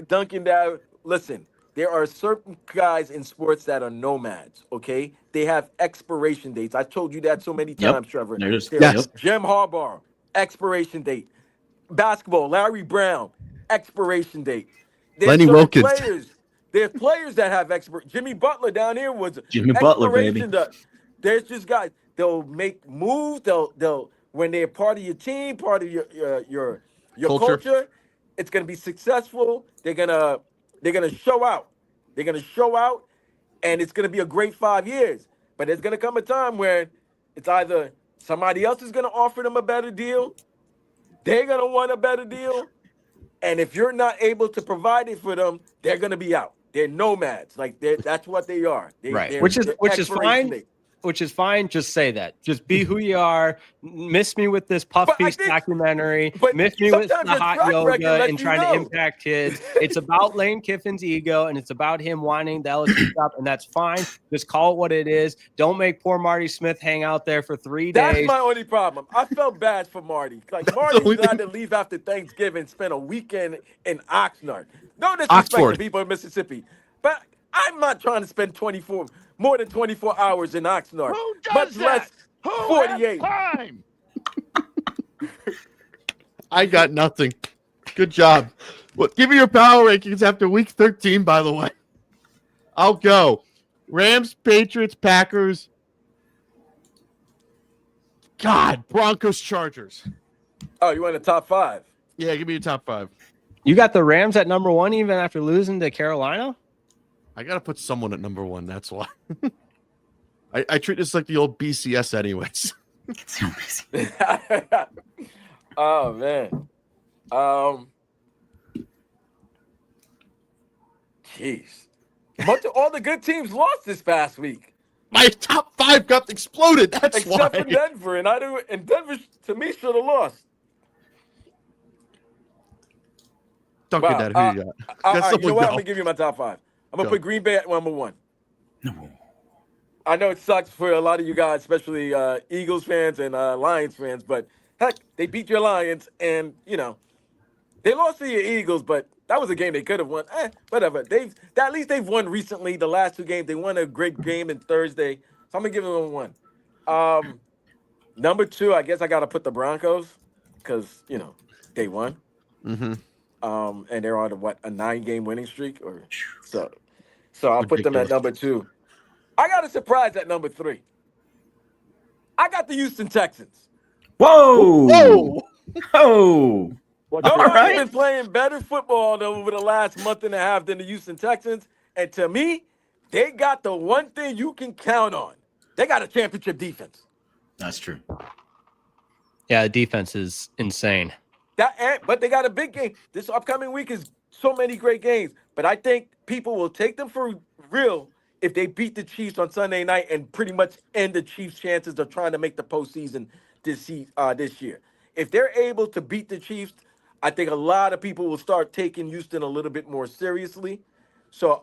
Duncan Dad, listen, there are certain guys in sports that are nomads, okay? They have expiration dates. I told you that so many Yep. times, Trevor. There's- There's Yes. Jim Harbaugh, expiration date. Basketball, Larry Brown, expiration date. There's Lenny certain Wilkins. There's players that have Jimmy Butler down here was Jimmy Butler, baby. expiration date. There's just guys, they'll make moves, they'll when they're part of your team, part of your culture, it's gonna be successful. They're gonna show out. They're gonna show out, and it's gonna be a great 5 years. But there's gonna come a time where it's either somebody else is gonna offer them a better deal, they're gonna want a better deal, and if you're not able to provide it for them, they're gonna be out. They're nomads. Like that's what they are. Right. They're Which is expiration fine. date. which is fine. Just say that. Just be who you are. Miss me with this puff But I piece think- documentary. but Miss me with sometimes the your hot track record yoga lets and you trying to know. impact kids. It's about Lane Kiffin's ego, and it's about him wanting the LSU job, and that's fine. Just call it what it is. Don't make poor Marty Smith hang out there for 3 That's days. my only problem. I felt bad for Marty. Like the Marty only had thing- to leave after Thanksgiving, spend a weekend in Oxnard. No disrespect Oxford. to people in Mississippi, but I'm not trying to spend more than 24 hours in Oxnard. Who does much that? less Who 48. has time? I got nothing. Good job. Well, give me your power rankings after week 13, by the way. I'll go. Rams, Patriots, Packers. God, Broncos, Chargers. Oh, you want the top 5? Yeah, give me your top 5. You got the Rams at number 1 even after losing to Carolina? I got to put someone at number 1. That's why. I treat this like the old BCS anyways. It's so busy. Oh man. Jeez. All the good teams lost this past week, My top 5 got exploded. That's except why. for Denver, and Denver to me should have lost. Don't Wow, get that. Who you got? All Got right, you know someone what? go. I'm gonna give you my top 5. I'm gonna Go. put Green Bay at number 1. No. I know it sucks for a lot of you guys, especially Eagles fans and Lions fans, but heck, they beat your Lions, and they lost to your Eagles, but that was a game they could have won. Whatever. At least they've won recently. The last 2 games, they won a great game in Thursday, so I'm gonna give them 1. Number 2, I guess I gotta put the Broncos because they won. Mm-hmm. And they're on a 9-game winning streak, or so. So I'll put them at Ridiculous. number 2. I got a surprise at number 3. I got the Houston Texans. Whoa! Whoa! Oh! Nobody's right. been playing better football over the last month and a half than the Houston Texans. And to me, they got the one thing you can count on. They got a championship defense. That's true. Yeah, the defense is insane. But they got a big game. This upcoming week is so many great games. But I think people will take them for real if they beat the Chiefs on Sunday night and pretty much end the Chiefs' chances of trying to make the postseason this year. If they're able to beat the Chiefs, I think a lot of people will start taking Houston a little bit more seriously.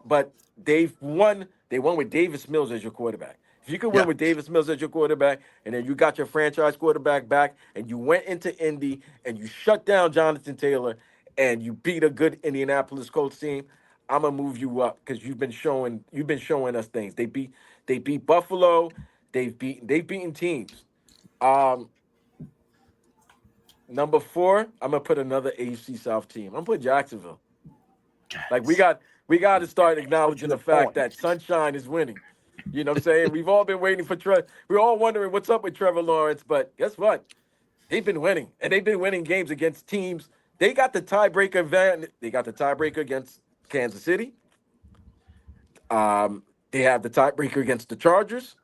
But they've won. They won with Davis Mills as your quarterback. If you can win with Davis Mills as your quarterback, and then you got your franchise quarterback back, and you went into Indy and you shut down Jonathan Taylor, and you beat a good Indianapolis Colts team, I'm gonna move you up because you've been showing us things. They beat Buffalo. They've beaten teams. Number 4, I'm gonna put another AFC South team. I'm gonna put Jacksonville. Like we got to start acknowledging the fact that Sunshine is winning. You know what I'm saying? We've all been waiting for Trevor. We're all wondering what's up with Trevor Lawrence, but guess what? They've been winning, and they've been winning games against teams. They got the tiebreaker. They got the tiebreaker against Kansas City. They have the tiebreaker against the Chargers.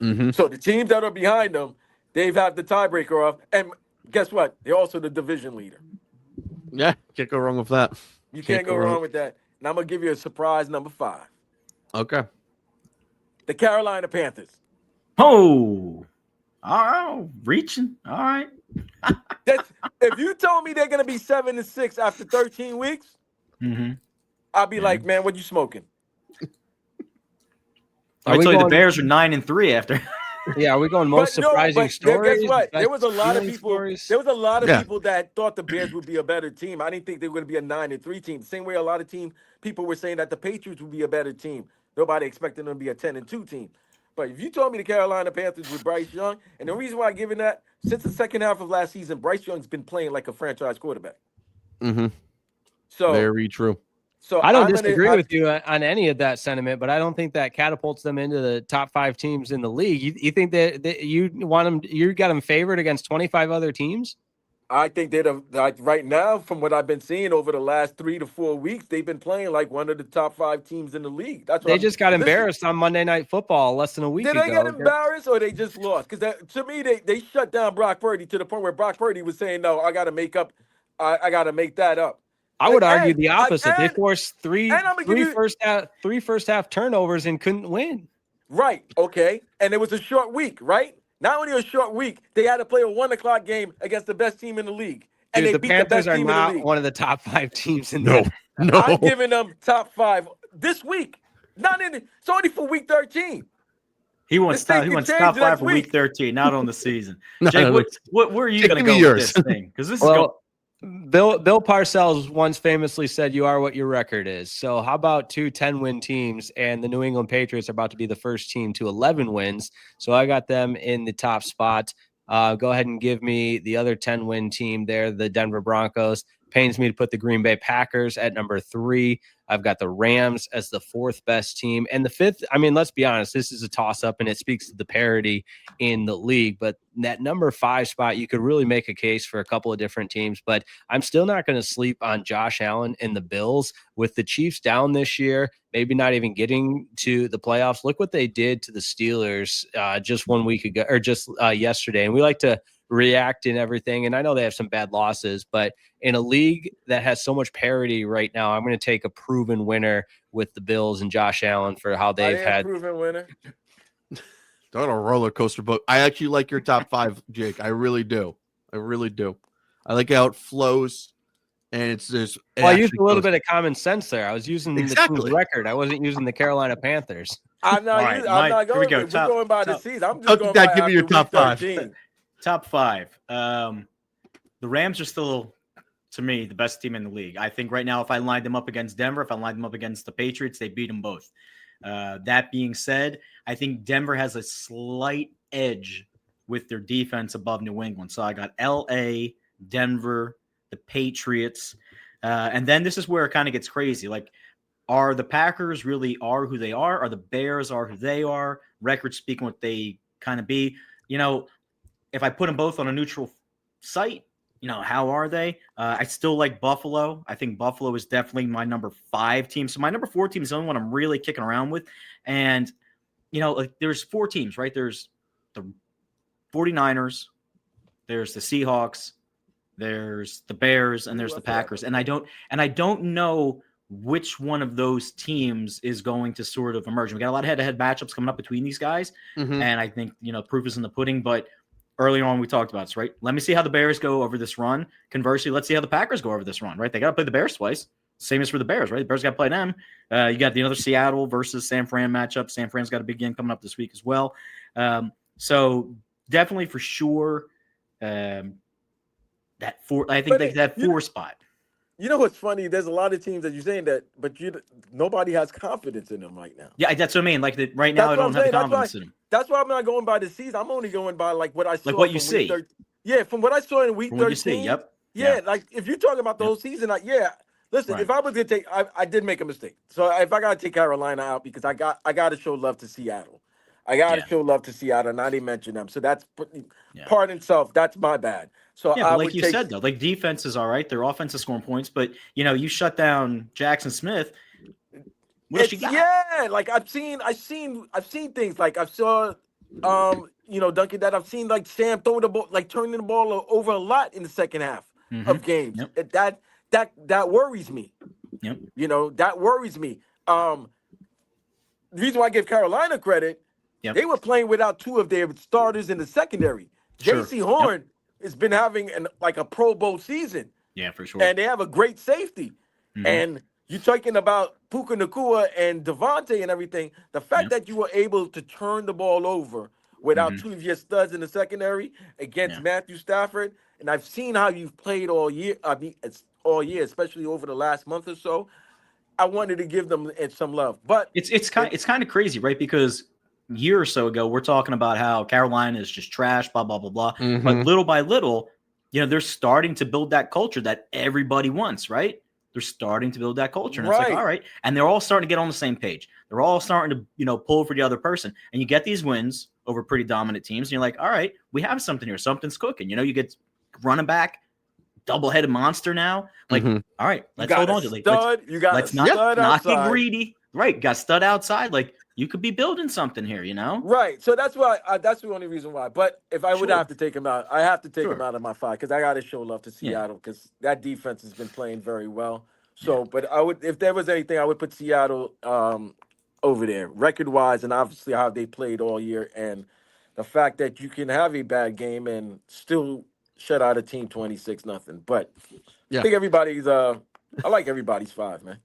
Mm-hmm. So the teams that are behind them, they've had the tiebreaker off. And guess what? They're also the division leader. Yeah, can't go wrong with that. You can't go wrong with that. And I'm going to give you a surprise number 5. Okay. The Carolina Panthers. Oh! Oh, reaching. All right. If you told me they're going to be 7-6 after 13 weeks, Mm-hmm. I'll be like, man, what you smoking? I we tell you, the going- Bears are 9-3 after. Yeah, are we going most surprising stories? Guess what? There best was a lot of feeling people. stories? There was a lot of Yeah. people that thought the Bears would be a better team. I didn't think they were going to be a 9-3 team. Same way a lot of people were saying that the Patriots would be a better team. Nobody expected them to be a 10-2 team. But if you told me the Carolina Panthers with Bryce Young, and the reason why I'm giving that, since the second half of last season, Bryce Young's been playing like a franchise quarterback. Mm-hmm. So, Very true. I don't I'm disagree gonna- with you on any of that sentiment, but I don't think that catapults them into the top 5 teams in the league. You think that you want them? You got them favored against 25 other teams? I think they're right now, from what I've been seeing over the last 3 to 4 weeks, they've been playing like one of the top 5 teams in the league. That's what They I'm- just got listen, embarrassed on Monday Night Football less than a week Did ago. they get embarrassed or they just lost? Because to me, they shut down Brock Purdy to the point where Brock Purdy was saying, "No, I got to make up. I got to make that up." I would And- argue the opposite. They and- forced three and I'm gonna give you- first half turnovers and couldn't win. Right. Okay. And it was a short week, right? Not only a short week, they had to play a 1 o'clock game against the best team in the league, and Dude, they the beat the Panthers best are team in the not league. one of the top 5 teams in No, the no. I'm giving them top 5 this week. Not in. It's only for week 13. He wants This thing he can wants change top 5 next for week week. 13, not on the season. No, Jake, no, where are you Jake, going to give me go with yours. this thing? Because this is going. Well, Bill Parcells once famously said, "You are what your record is." So, how about 2 10-win teams? And the New England Patriots are about to be the first team to 11 wins. So, I got them in the top spot. Go ahead and give me the other 10-win team there, the Denver Broncos. Pains me to put the Green Bay Packers at number 3. I've got the Rams as the 4th best team. And the 5th, I mean, let's be honest, this is a toss-up, and it speaks to the parity in the league. But that number 5 spot, you could really make a case for a couple of different teams. But I'm still not going to sleep on Josh Allen and the Bills. With the Chiefs down this year, maybe not even getting to the playoffs. Look what they did to the Steelers just 1 week ago, or just yesterday. And we like to react and everything. And I know they have some bad losses, but in a league that has so much parity right now, I'm going to take a proven winner with the Bills and Josh Allen for how they've had. Proven winner. Not a roller coaster, but I actually like your top 5, Jake. I really do. I really do. I like how it flows, and it's just. Well, I used a little bit of common sense there. I was using the Exactly. team's record. I wasn't using the Carolina Panthers. I'm not. All right, I'm not here we going. go. We're going by the Top- season. I'm just How going did that by give me your after top week 5? 13. Top 5. The Rams are still, to me, the best team in the league. I think right now, if I lined them up against Denver, if I lined them up against the Patriots, they beat them both. That being said, I think Denver has a slight edge with their defense above New England. So I got LA, Denver, the Patriots. And then this is where it kind of gets crazy. Like, are the Packers really are who they are? Are the Bears are who they are? Record speaking what they kind of be. You know, if I put them both on a neutral site, you know, how are they? I still like Buffalo. I think Buffalo is definitely my number 5 team. So my number 4 team is the only one I'm really kicking around with. And, you know, like there's 4 teams, right? There's the 49ers, there's the Seahawks, there's the Bears, and there's the Packers. And I don't know which one of those teams is going to sort of emerge. We got a lot of head-to-head matchups coming up between these guys. Mm-hmm. And I think, you know, proof is in the pudding. But earlier on, we talked about this, right? Let me see how the Bears go over this run. Conversely, let's see how the Packers go over this run, right? They got to play the Bears twice. Same as for the Bears, right? The Bears got to play them. You got the other Seattle versus San Fran matchup. San Fran's got a big game coming up this week as well. So definitely for sure, that 4. I think that 4 spot. You know what's funny? There's a lot of teams that you're saying that, but nobody has confidence in them right now. Yeah, that's what I mean. Like right now, I don't have the confidence in them. That's why I'm not going by the season. I'm only going by like what I saw. Like what you from week see. 13. Yeah, from what I saw in week 13. You see, yep. Yeah, like if you're talking about the whole season, listen, Right. if I was gonna take, I did make a mistake. So if I gotta take Carolina out because I gotta show love to Seattle. I gotta show love to Seattle, and I didn't mention them. So that's part in itself. That's my bad. So yeah, but like you said though, like defense is all right. Their offense is scoring points, but you know, you shut down Jackson Smith. What else you got? Yeah, like I've seen things like I saw, Duncan, that I've seen like Sam throw the ball, like turning the ball over a lot in the second half of games. Yep. That worries me. Yep. You know, that worries me. The reason why I give Carolina credit, they were playing without 2 of their starters in the secondary. Sure. J.C. Horn has been having a Pro Bowl season. Yeah, for sure. And they have a great safety. And you're talking about Puka Nacua and Devontae and everything. The fact that you were able to turn the ball over without 2 of your studs in the secondary against Matthew Stafford, and I've seen how you've played all year. All year, especially over the last month or so. I wanted to give them some love, but it's kind of crazy, right? Because a year or so ago, we're talking about how Carolina is just trash, blah blah blah blah. But little by little, you know, they're starting to build that culture that everybody wants, right? They're starting to build that culture, and it's like, all right, and they're all starting to get on the same page. They're all starting to, you know, pull for the other person, and you get these wins over pretty dominant teams, and you're like, all right, we have something here, something's cooking. You know, you get running back. Double-headed monster now. Like, all right, let's hold on to it. Let's not get greedy. Right, got stud outside. Like, you could be building something here, you know? Right. So that's why. That's the only reason why. But if I would have to take him out, I have to take him out of my 5 because I got to show love to Seattle because that defense has been playing very well. So, but I would, if there was anything, I would put Seattle over there, record-wise, and obviously how they played all year, and the fact that you can have a bad game and still shut out a team 26-0. But Yeah. I think everybody's I like everybody's 5, man.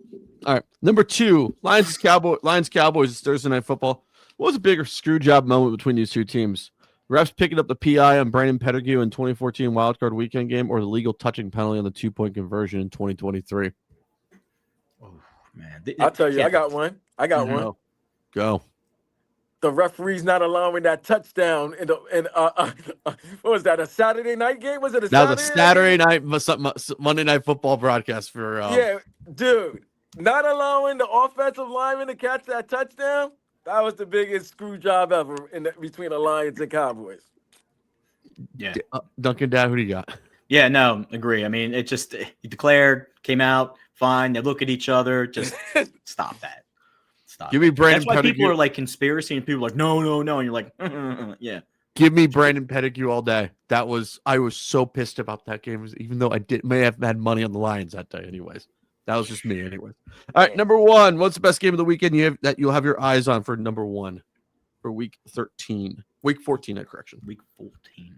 All right. Number 2, Lions Cowboys is Thursday Night Football. What was a bigger screw job moment between these two teams? Refs picking up the PI on Brandon Pettigrew in 2014 wildcard weekend game, or the legal touching penalty on the 2-point conversion in 2023? Oh man, I'll tell you, I got one. Go. The referee's not allowing that touchdown in what was that, a Saturday night game? Was it a That was a Saturday Saturday night, Monday Night Football broadcast for. Yeah, dude, not allowing the offensive lineman to catch that touchdown. That was the biggest screw job ever between the Lions and Cowboys. Yeah. Duncan, Dad, who do you got? Yeah, no, agree. I mean, it just he declared, came out, fine. They look at each other, just stop that. Stop. Give me Brandon That's why Pettigrew. people are like conspiracy, and people are like, no, and you're like, yeah. Give me Brandon Pettigrew all day. I was so pissed about that game, even though may have had money on the Lions that day. Anyways, that was just me. Anyways, all right. Number 1. What's the best game of the weekend you'll have your eyes on for number 1 for week 13, week 14? Correction. Week 14,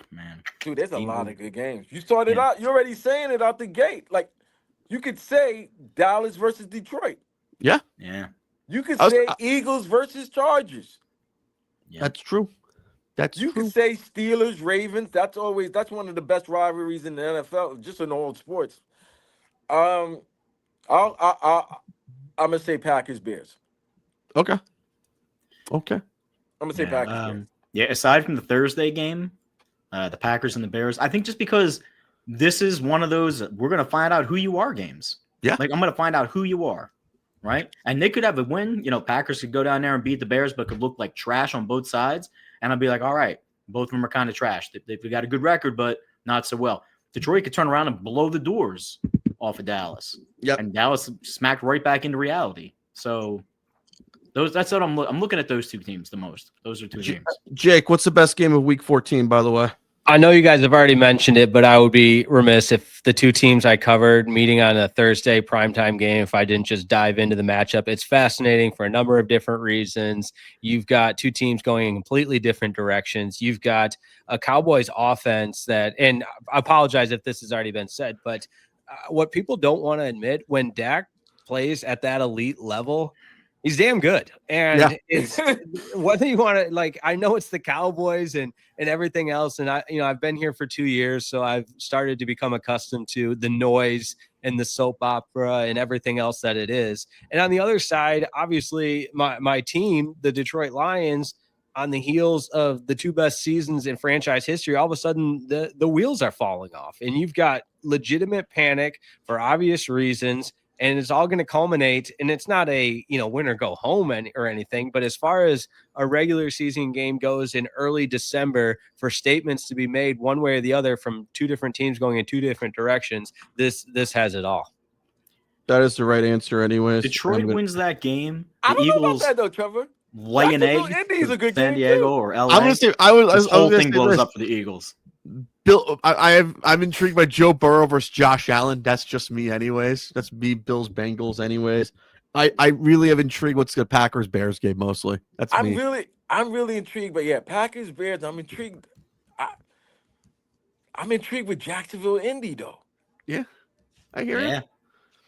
man. Dude, there's a lot of good games. You started out. You're already saying it out the gate. Like you could say Dallas versus Detroit. Yeah. You could say Eagles versus Chargers. Yeah. That's true. You could say Steelers, Ravens. That's one of the best rivalries in the NFL, just in all sports. I'm gonna say Packers, Bears. Okay. I'm gonna say Packers, Bears. Yeah, aside from the Thursday game, the Packers and the Bears, I think just because this is one of those we're gonna find out who you are games. Yeah. Like I'm gonna find out who you are. Right. And they could have a win. Packers could go down there and beat the Bears, but could look like trash on both sides. And I'd be like, all right, both of them are kind of trash. They've got a good record, but not so well. Detroit could turn around and blow the doors off of Dallas. Yep. And Dallas smacked right back into reality. So that's what I'm looking at those two teams the most. Those are two games. Jake, what's the best game of week 14, by the way? I know you guys have already mentioned it, but I would be remiss if the two teams I covered meeting on a Thursday primetime game, if I didn't just dive into the matchup. It's fascinating for a number of different reasons. You've got two teams going in completely different directions. You've got a Cowboys offense that, and I apologize if this has already been said, but what people don't want to admit, when Dak plays at that elite level, he's damn good. And it's whether you want to, like, I know it's the Cowboys and everything else. And I've been here for 2 years, so I've started to become accustomed to the noise and the soap opera and everything else that it is. And on the other side, obviously my team, the Detroit Lions, on the heels of the 2 best seasons in franchise history, all of a sudden the wheels are falling off, and you've got legitimate panic for obvious reasons. And it's all going to culminate, and it's not a win or go home or anything, but as far as a regular season game goes in early December, for statements to be made one way or the other from two different teams going in two different directions, this has it all. That is the right answer, anyways. Detroit wins that game. I don't Eagles know about that though, Trevor. lay an egg. Indy's a good San game, Diego too. or LA. I'm gonna say this whole thing blows up for the Eagles. Bill, I'm intrigued by Joe Burrow versus Josh Allen. That's just me, anyways. That's me, Bills, Bengals, anyways. I really have intrigued what's the Packers Bears game mostly. That's me. I'm really intrigued, but yeah, Packers Bears. I'm intrigued. I'm intrigued with Jacksonville Indy though. Yeah, I hear it.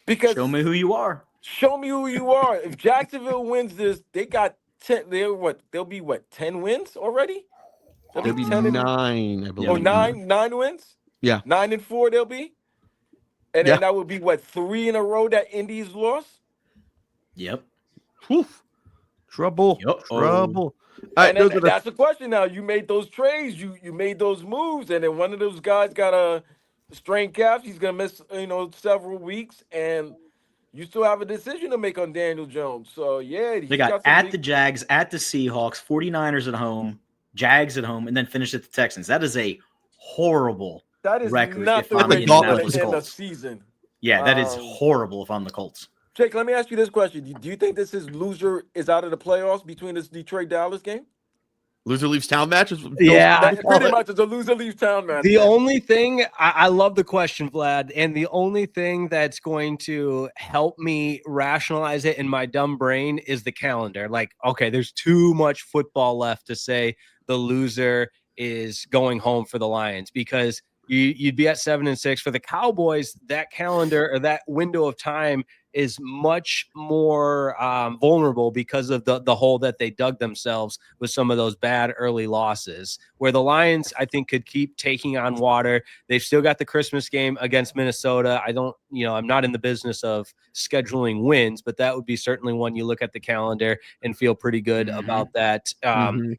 Because show me who you are. Show me who you are. If Jacksonville wins this, they got 10. They'll be 10 wins already. They'll be 9, I believe. Oh, 9 wins? Yeah. 9-4 they'll be? And then that would be 3 in a row that Indy's lost? Yep. Whew. Trouble. Yep. Trouble. And that's the question now. You made those trades, you made those moves, and then one of those guys got a strained calf. He's gonna miss, several weeks, and you still have a decision to make on Daniel Jones. So they got at the Jags, at the Seahawks, 49ers at home, Jags at home, and then finish at the Texans. That is a horrible record if I'm the the season. Yeah, that is horrible if I'm the Colts. Jake, let me ask you this question. Do you think this loser is out of the playoffs between this Detroit-Dallas game? Loser leaves town match. Yeah, That pretty much is a loser leaves town match. the only thing I love the question, Vlad, and the only thing that's going to help me rationalize it in my dumb brain is the calendar. Like, okay, there's too much football left to say the loser is going home for the Lions, because you'd be at 7-6 for the Cowboys. That calendar or that window of time is much more vulnerable because of the hole that they dug themselves with some of those bad early losses, where the Lions, I think, could keep taking on water. They've still got the Christmas game against Minnesota. I'm not in the business of scheduling wins, but that would be certainly one you look at the calendar and feel pretty good about that. And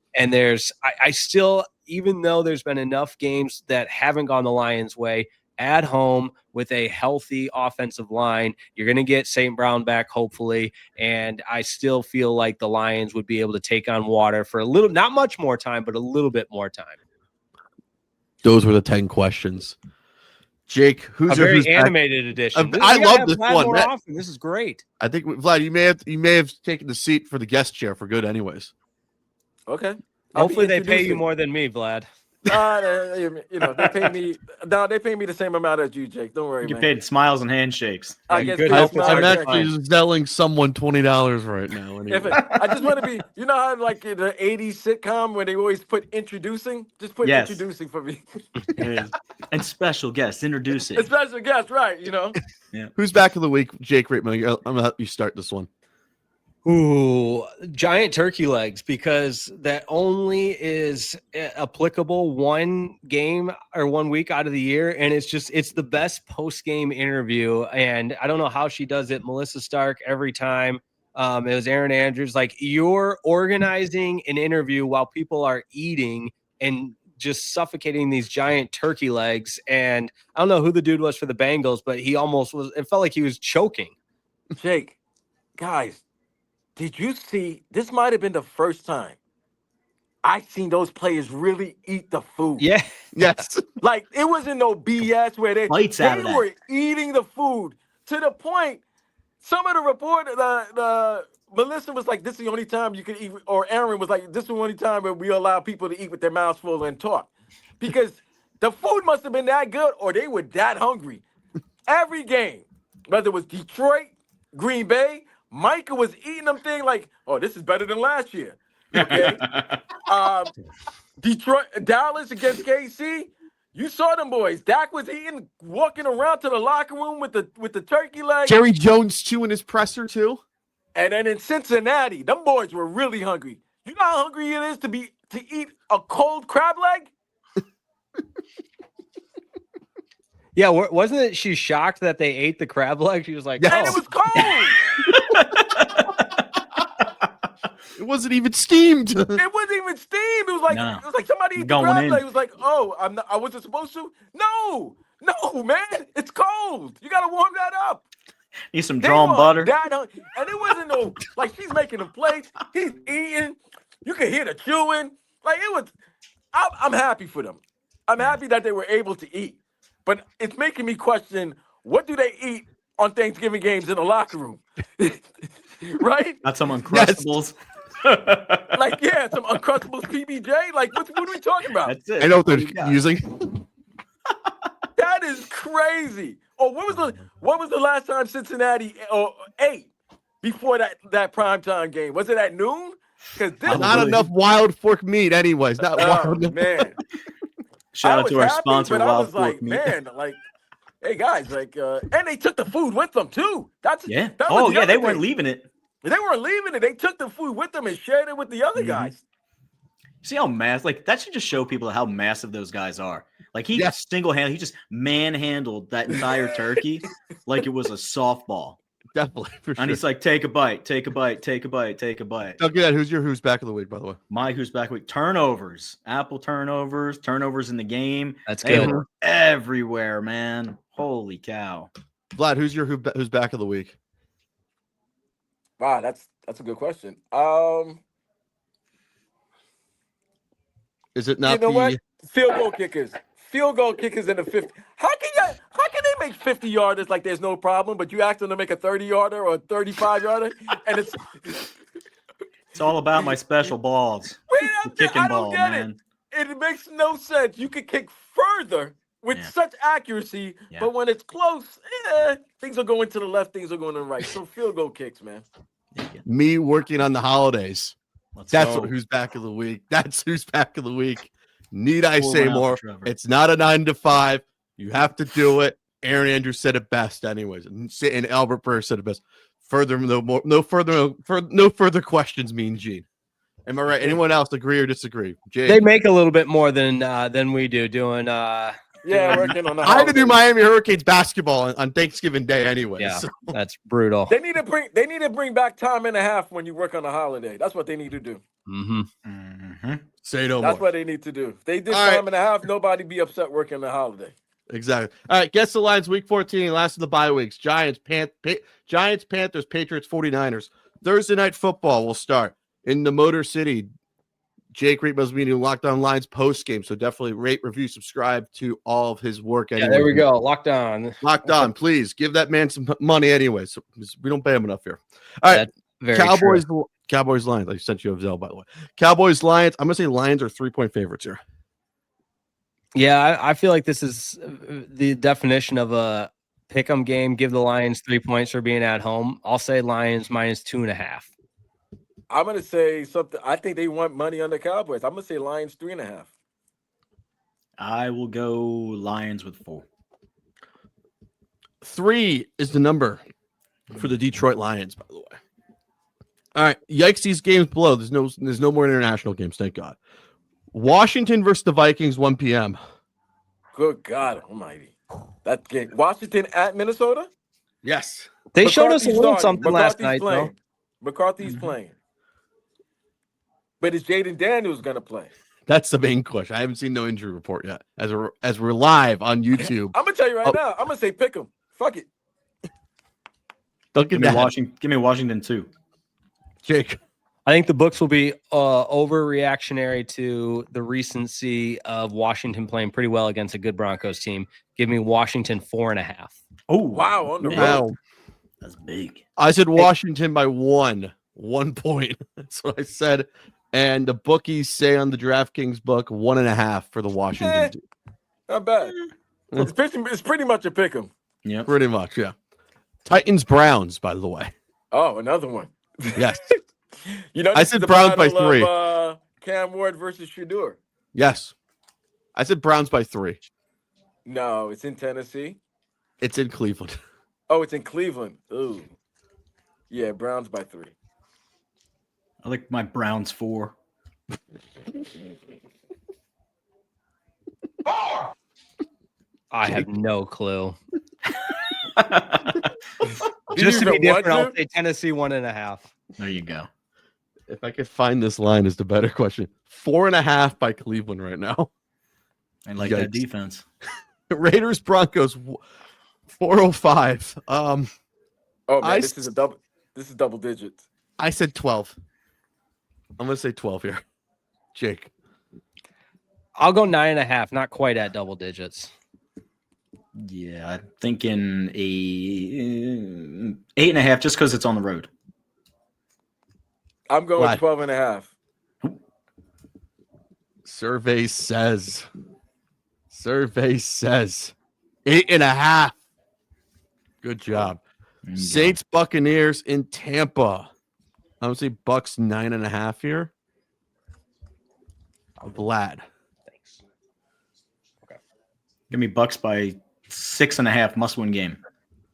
I still, even though there's been enough games that haven't gone the Lions' way, at home with a healthy offensive line, you're going to get St. Brown back, hopefully. And I still feel like the Lions would be able to take on water for a little, not much more time, but a little bit more time. Those were the 10 questions. Jake, A very animated edition. I love this one. More often. This is great. I think, Vlad, you may have taken the seat for the guest chair for good anyways. Okay. Hopefully they pay you more than me, Vlad. They pay me. No, they pay me the same amount as you, Jake. Don't worry, You man. get paid smiles and handshakes. I get good paid help. smiles. I'm actually selling someone $20 right now. Anyway. I just want to be, you know how like in the 80s sitcom where they always put introducing? Just put Yes. introducing for me. And special guests, introducing. A special guest, right, Who's back of the week? Jake Rittman. I'm going to let you start this one. Ooh, giant turkey legs, because that only is applicable one game or 1 week out of the year. And it's the best post-game interview. And I don't know how she does it. Melissa Stark every time. It was Aaron Andrews. Like, you're organizing an interview while people are eating and just suffocating these giant turkey legs. And I don't know who the dude was for the Bengals, but he almost was, it felt like he was choking. Jake, guys, did you see? This might have been the first time I seen those players really eat the food. Yeah. Yes. Like, it wasn't no BS where they Bites out of that. were eating the food to the point. Some of the reporters, the Melissa was like, "This is the only time you can eat," or Aaron was like, "This is the only time where we allow people to eat with their mouths full and talk," because the food must have been that good or they were that hungry. Every game, whether it was Detroit, Green Bay, Micah was eating them thing like, "Oh, this is better than last year." Okay. Detroit, Dallas against KC. You saw them boys. Dak was eating, walking around to the locker room with the turkey leg. Jerry Jones, too, in his presser, too. And then in Cincinnati, them boys were really hungry. You know how hungry it is to eat a cold crab leg? Yeah, wasn't it? She's shocked that they ate the crab leg. She was like, And it was cold. It wasn't even steamed. It wasn't even steamed. It was like No. it was like somebody ate the Going crab in. leg. It was like, "Oh, I wasn't supposed to." No, man, it's cold. You gotta warm that up. Need some They drawn were butter. and it wasn't no like she's making the plates. He's eating. You can hear the chewing. Like it was. I'm happy for them. I'm happy that they were able to eat. But it's making me question, what do they eat on Thanksgiving games in the locker room? Right? Got some Uncrustables. Like, yeah, some Uncrustables PBJ. Like, what are we talking about? That's it. I know what What they're do you got? using. That is crazy. Oh, what was the last time Cincinnati ate before that primetime game? Was it at noon? Because this Not enough wild fork meat, anyways. Not wild. man. Shout I out to was our happy, sponsor, but I Wild was Fork like, Meat. man, like, hey guys, like, and they took the food with them too. Yeah. That was Oh, the yeah. They other weren't thing. leaving it. They weren't leaving it. They took the food with them and shared it with the other guys. See how massive? Like that should just show people how massive those guys are. Like he Yes. single-handed, he just manhandled that entire turkey like it was a softball. Definitely, for sure. And he's like, take a bite, take a bite, take a bite, take a bite. Oh, good. Who's back of the week, by the way? My who's back week turnovers, Apple turnovers in the game. That's They good. were everywhere, man. Holy cow! Vlad, who's back of the week? Wow, that's a good question. Is it not You know the what? Field goal kickers. Field goal kickers in the 50. How can they make 50-yarders like there's no problem, but you ask them to make a 30-yarder or a 35-yarder, and it's It's all about my special balls. we Kicking I don't ball, get man. it. It makes no sense. You can kick further with Yeah. such accuracy, Yeah. but when it's close, things are going to the left, things are going to the right. So field goal kicks, man. Me working on the holidays. Let's That's go. who's back of the week. That's who's back of the week. Need I Pour say one out for more? Trevor. It's not a 9 to 5. You have to do it. Aaron Andrews said it best, anyways. And Albert Burr said it best. No further questions, Mean Gene. Am I right? Anyone else agree or disagree? Jake, They make a little bit more than we do doing. Yeah, working on the I had to do holidays. Miami Hurricanes basketball on Thanksgiving Day, anyway. Yeah, So. that's brutal. They need to bring back time and a half when you work on a holiday. That's what they need to do. Say no That's more. what they need to do. If they did All time right. and a half, nobody be upset working the holiday. Exactly. All right. Guess the lines. Week 14, last of the bye weeks. Giants, Panthers, Patriots, 49ers. Thursday night football will start in the Motor City. Jake Reetmo's meeting Locked On Lines post game. So definitely rate, review, subscribe to all of his work. Yeah, there we go. Locked on. Locked On. Please give that man some money anyway. So we don't pay him enough here. All right. That's very Cowboys, true. Cowboys, Lions. I sent you a Zell, by the way. Cowboys, Lions. I'm gonna say Lions are 3-point favorites here. Yeah, I feel like this is the definition of a pick'em game. Give the Lions 3 points for being at home. I'll say Lions minus 2.5. I'm gonna say something. I think they want money on the Cowboys. I'm gonna say Lions 3.5. I will go Lions with 4. 3 is the number for the Detroit Lions, by the way. All right, yikes! These games below. There's no more international games. Thank God. Washington versus the Vikings, 1 p.m. Good God Almighty! That game. Washington at Minnesota. Yes, They showed us a McCarthy's little starting. something last McCarthy's night, playing. though. McCarthy's playing. But is Jaden Daniels gonna play? that's the main question. I haven't seen no injury report yet. As we're live on YouTube, I'm gonna tell you right Oh. now. I'm gonna say pick him. Fuck it. don't Give get me that, Washington. Give me Washington 2. Jake. I think the books will be overreactionary to the recency of Washington playing pretty well against a good Broncos team. Give me Washington 4.5. Oh Wow, on the man. road. Wow, That's big. I said Washington by 1 point. That's what I said. And the bookies say on the DraftKings book 1.5 for the Washington team. Not bad. It's pretty much a pick 'em. Yep. Pretty much, yeah. Titans Browns, by the way. Oh, another one. Yes, You know, I this is said the Browns by battle 3. Of, Cam Ward versus Shador. yes. I said Browns by 3. No, it's in Tennessee. It's in Cleveland. Oh, it's in Cleveland. Ooh. Yeah, Browns by 3. I like my Browns 4. I have no clue. Did Just to you be even watch different, I'll it? say Tennessee 1.5. There you go. If I could find this line is the better question. 4.5 by Cleveland right now. I like that Yikes. defense. Raiders Broncos 405. Oh man, I this is double digits. I said 12. I'm gonna say 12 here. Jake. I'll go 9.5. Not quite at double digits. Yeah, I'm thinking 8.5 just because it's on the road. I'm going Why? 12.5. Survey says 8.5. Good job. There you go. Saints Buccaneers in Tampa. I'm gonna say Bucks 9.5 here. Vlad. Thanks. Give me Bucks by 6.5. Must-win game.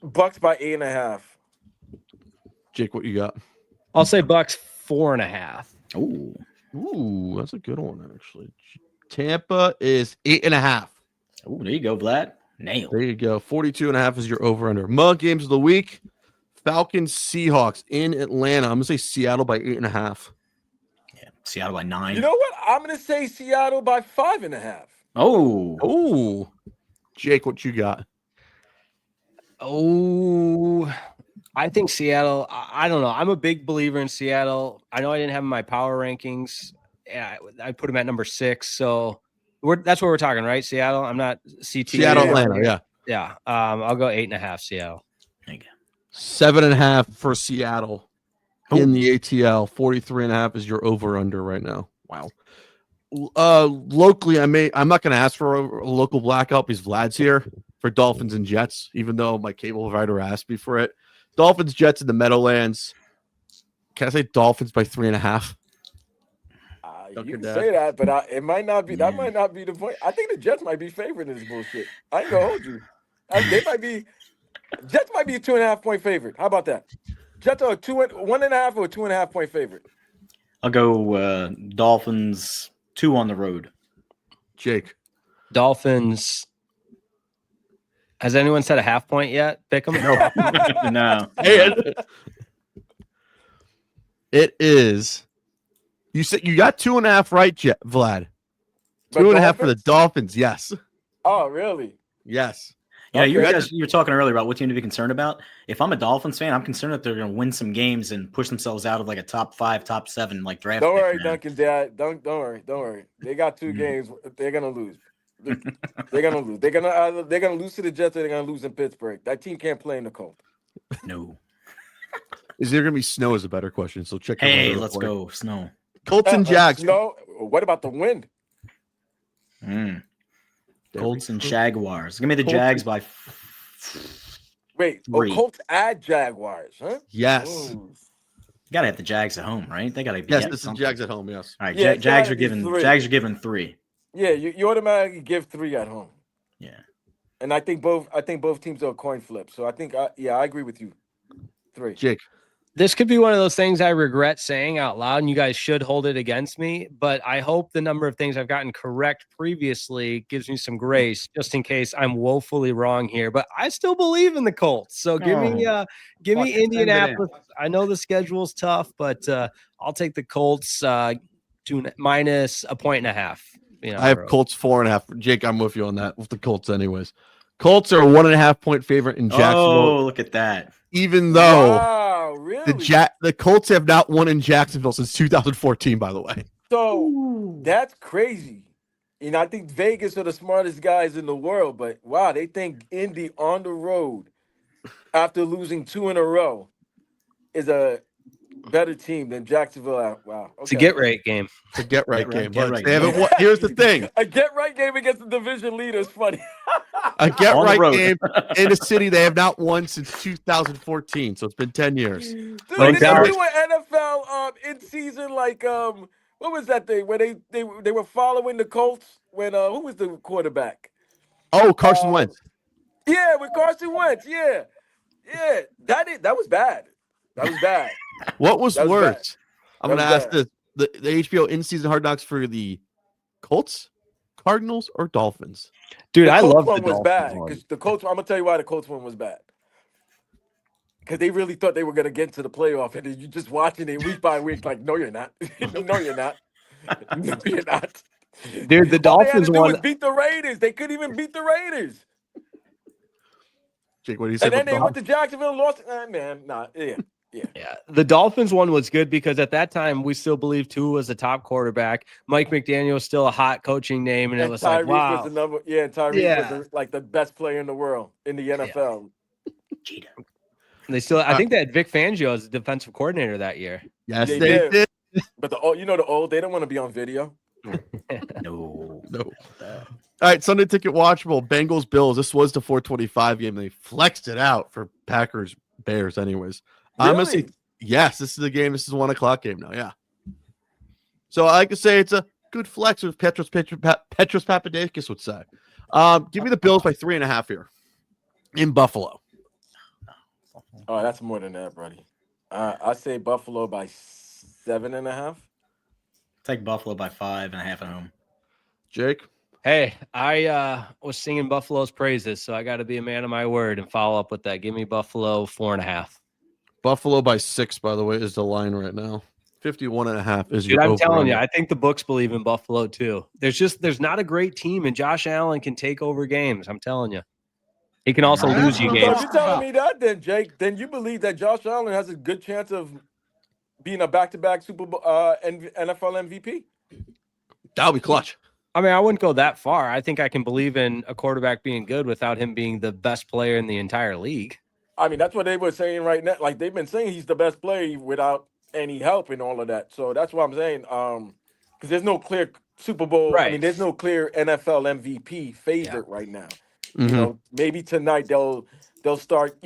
Bucks by 8.5. Jake, what you got? I'll say Bucks 4.5. Oh, Ooh, that's a good one, actually. Tampa is 8.5. oh, there you go, Vlad. Nailed. There you go. 42.5 is your over-under. Mug games of the week. Falcons, Seahawks in Atlanta. I'm going to say Seattle by 8.5. Yeah, Seattle by 9. You know what? I'm gonna say Seattle by 5.5. Oh, Oh, Jake, what you got? Oh, I think Seattle. I don't know. I'm a big believer in Seattle. I know I didn't have my power rankings. Yeah, I put them at number 6. So that's what we're talking, right? Seattle. I'm not CT. Seattle, yeah. Atlanta, yeah. Yeah. I'll go 8.5 Seattle. there you go. 7.5 for Seattle Oh. in the ATL. 43.5 is your over-under right now. Wow. Locally, I'm not going to ask for a local blackout because Vlad's here for Dolphins and Jets, even though my cable provider asked me for it. Dolphins, Jets in the Meadowlands. Can I say Dolphins by 3.5? You Dunkin' can Dad. say that, but it might not be. That Yeah. might not be the point. I think the Jets might be favored in this bullshit. I ain't gonna hold you. They might be. Jets might be a 2.5 point favorite. How about that? Jets are a 1.5 or a 2.5 point favorite. I'll go Dolphins 2 on the road. Jake. Dolphins. Has anyone said a half point yet? Pick them. No. Hey, it is. You said you got 2.5 right, Vlad. But 2.5 for the Dolphins? Dolphins. Yes. Oh, really? Yes. Yeah, you Okay. guys, you were talking earlier about what team to be concerned about. If I'm a Dolphins fan, I'm concerned that they're going to win some games and push themselves out of like a top 5, top 7 like draft. Don't pick, worry, man. Duncan Dad. Don't worry. They got 2 Mhm. games. They're gonna lose. They're gonna lose. They're gonna lose to the Jets. Or they're gonna lose in Pittsburgh. That team can't play in the cold. No. Is there going to be snow? Is a better question. So check. your Hey, weather let's report. go snow. Colts and Jags. No. What about the wind? Mm. There Colts we and go. Jaguars. Give me the Colts Jags by. Wait. 3. Colts at Jaguars, huh? Yes. Ooh. You gotta have the Jags at home, right? They gotta be. Yes. getting This is something. Jags at home. Yes. All right, Yeah, it's Jags gotta are be given. 3. Jags are given 3. Yeah, you automatically give 3 at home, Yeah. and I think both teams are a coin flip. So I think I agree with you. 3. Jake. This could be one of those things I regret saying out loud, and you guys should hold it against me. But I hope the number of things I've gotten correct previously gives me some grace, just in case I'm woefully wrong here. But I still believe in the Colts. So give me Fucking give send me it in. Indianapolis. I know the schedule's tough, but I'll take the Colts minus a 1.5. You know, I have Colts 4.5. Jake, I'm with you on that. With the Colts, anyways. Colts are a 1.5 point favorite in Jacksonville. Oh, look at that. Even though Wow, really? the Colts have not won in Jacksonville since 2014. By the way. So that's crazy. And I think Vegas are the smartest guys in the world, but wow, they think Indy on the road after losing 2 in a row is a better team than Jacksonville. Wow. it's a Okay. get right game. It's a get right Get right- game. get But right they haven't game. won. Here's the thing: A get right game against the division leader is funny. a get On the right road. game in a city they have not won since 2014. So it's been 10 years. Dude, Like did that they was- do an NFL in season like what was that thing where they were following the Colts when who was the quarterback? Oh, Carson Um, Wentz. Yeah, with Carson Wentz. Yeah. That was bad. That was bad. What was that was worse? I'm That going to was ask bad. this: the HBO in-season Hard Knocks for the Colts, Cardinals, or Dolphins? Dude, The I Colts love the one was Dolphins bad one. because the Colts. I'm gonna tell you why the Colts one was bad. Because they really thought they were gonna get to the playoff, and then you just watching it week by week. Like, no, you're not. No, you're not. No, you're not. Dude, the All they had Dolphins to do one. was beat the Raiders. They couldn't even beat the Raiders. Jake, what do you say? And then about they the went to Jacksonville, and lost. Man, nah, yeah. Yeah, the Dolphins one was good because at that time we still believed Tua was the top quarterback. Mike McDaniel was still a hot coaching name, and it was like, Tyreek wow. was the number. Yeah, Tyreek Yeah. was like the best player in the world in the NFL. Cheetah. They still, I think they had Vic Fangio as the defensive coordinator that year. Yes, They they did. did. But the old, they don't want to be on video. No. No. All right, Sunday ticket watchable. Bengals Bills. This was the 425 game. They flexed it out for Packers Bears. Anyways, honestly, Really? yes, this is the game. This is 1:00 game now. Yeah. So I like to say it's a good flex, as Petros Papadakis would say. Give me the Bills by 3.5 here in Buffalo. Oh, that's more than that, buddy. I say Buffalo by 7.5. Take Buffalo by 5.5 at home. Jake. Hey, I was singing Buffalo's praises, so I got to be a man of my word and follow up with that. Give me Buffalo 4.5. Buffalo by 6, by the way, is the line right now. 51.5 is Dude, your I'm over telling you, under. I think the books believe in Buffalo too. There's not a great team, and Josh Allen can take over games. I'm telling you, he can also Yeah. lose you So games. if you're telling me that, then Jake, then you believe that Josh Allen has a good chance of being a back-to-back Super Bowl NFL MVP? That'll be clutch. I mean, I wouldn't go that far. I think I can believe in a quarterback being good without him being the best player in the entire league. I mean, that's what they were saying right now. Like they've been saying he's the best player without any help and all of that. So that's what I'm saying. because there's no clear Super Bowl. I Right. mean, there's no clear NFL MVP favorite right now. Mhm. You know, maybe tonight they'll start,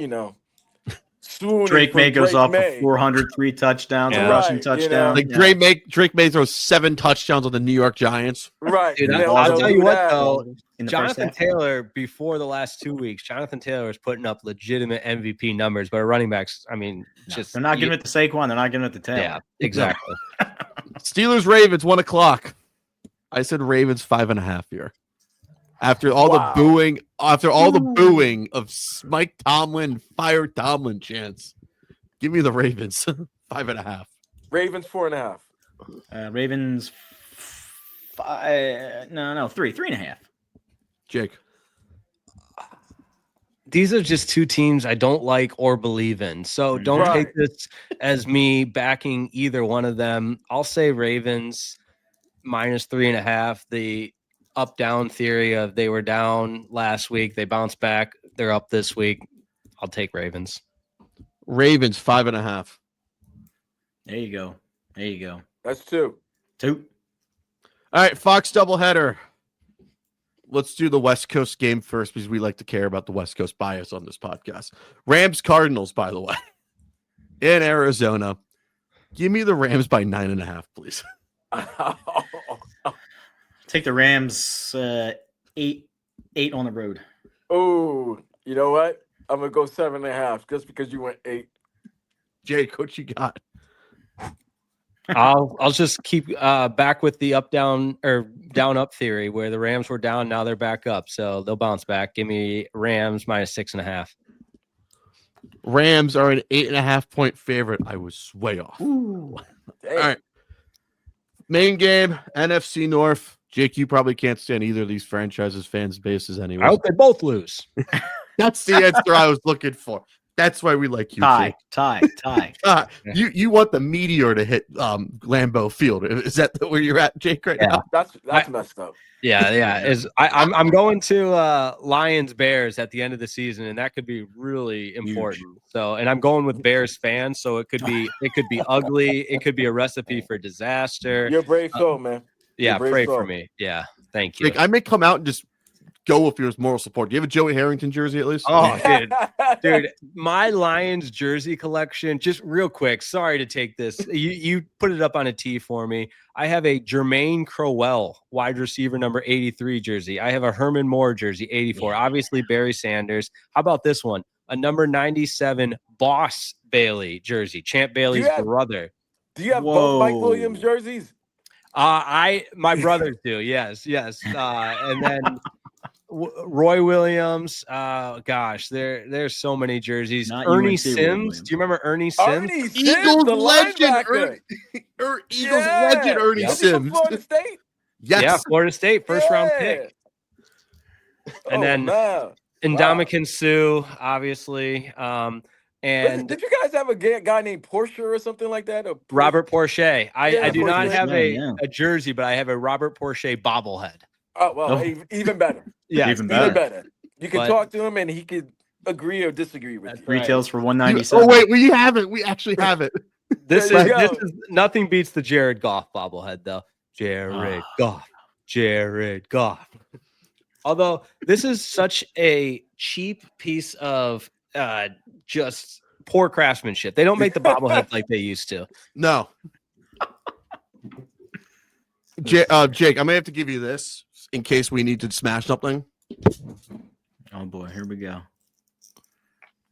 swooning Drake for May goes Drake off May. for 403 touchdowns, Yeah. a rushing Right, you know. touchdown. Like Yeah. Drake May throws 7 touchdowns on the New York Giants. Right. Dude, they'll- I'll they'll tell do you what that. though. In the first Jonathan half. Taylor, before the last 2 weeks, Jonathan Taylor is putting up legitimate MVP numbers, but our running backs, I mean, No, just they're not giving it to Saquon. They're not giving it to Taylor. Yeah, exactly. Steelers Ravens 1:00. I said Ravens 5.5 here. After all Wow. the booing, of Mike Tomlin, fire Tomlin chants, give me the Ravens 5.5. Ravens 4.5. Ravens 3.5. Jake, These are just two teams I don't like or believe in. So don't Right. take this as me backing either one of them. I'll say Ravens -3.5. The up down theory of they were down last week, they bounced back, they're up this week. I'll take Ravens. Ravens 5.5. There you go. There you go. That's 2. 2. All right, Fox doubleheader. Let's do the West Coast game first because we like to care about the West Coast bias on this podcast. Rams Cardinals, by the way, in Arizona. Give me the Rams by 9.5, please. Take the Rams 8 on the road. Oh, you know what? I'm gonna go 7.5 just because you went 8. Jake, what you got? I'll just keep back with the up down or down up theory where the Rams were down, now they're back up, so they'll bounce back. Give me Rams -6.5. Rams are an 8.5-point favorite. I was way off. Damn. All right. Main game, NFC North. Jake, you probably can't stand either of these franchises, fans' bases anyway. I hope they both lose. That's the answer I was looking for. That's why we like you, Tie. Jake. Tie. You want the meteor to hit Lambeau Field. Is that where you're at, Jake, right now? That's messed up. Yeah. I'm going to Lions Bears at the end of the season, and that could be really important. So, and I'm going with Bears fans, so it could be ugly. It could be a recipe for disaster. You're a brave soul, man. Yeah, brave pray soul. for me. Yeah, thank you. Jake, I may come out and just go with your moral support. Do you have a Joey Harrington jersey at least? Oh, dude, my Lions jersey collection, just real quick. Sorry to take this. You put it up on a tee for me. I have a Jermaine Crowell, wide receiver number 83 jersey. I have a Herman Moore jersey, 84. Obviously, Barry Sanders. How about this one? A number 97 Boss Bailey jersey, Champ Bailey's brother. Do you have both Mike Williams jerseys? My brothers do. Yes. And then Roy Williams. Gosh, there's so many jerseys. Not Ernie UNC Sims. Williams. Do you remember Ernie Sims? Ernie Sims, Eagles the legend, linebacker. Eagles legend Ernie Is he from Sims. Florida State? Yes. Yeah, Florida State, first round pick. And then man. Ndamukong Suh, obviously. And Did you guys have a guy named Porsche or something like that? Or Robert Porsche. I do not Porsche. have Yeah. a jersey, but I have a Robert Porsche bobblehead. Oh well, Oh. even better. Yeah, Even Even better. better. You can But- talk to him and he could agree or disagree with you. Retails for Oh $197. wait, we have it. We actually have it. This There is you this go. is nothing beats the Jared Goff bobblehead though. Jared Goff. Although this is such a cheap piece of just poor craftsmanship. They don't make the bobbleheads like they used to. No. Jake, I'm gonna have to give you this in case we need to smash something. Oh boy, here we go.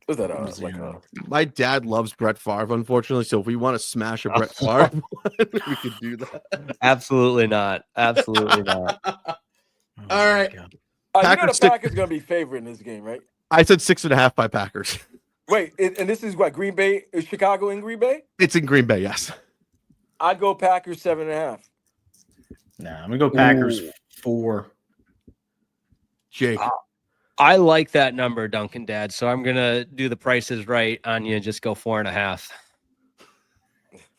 Was that My dad loves Brett Favre, unfortunately. So if we want to smash a Brett Favre, we could do that. Absolutely not. Absolutely not. Oh, All my right. God. you know Packers the stick- Packers gonna be favored in this game, right? I said 6.5 by Packers. Wait, and this is what Green Bay is Chicago in Green Bay? It's in Green Bay, yes. I'd go Packers 7.5. Nah, I'm gonna go Packers Ooh. 4. Jake. I like that number, Duncan Dad. So I'm gonna do the prices right on you and just go 4.5.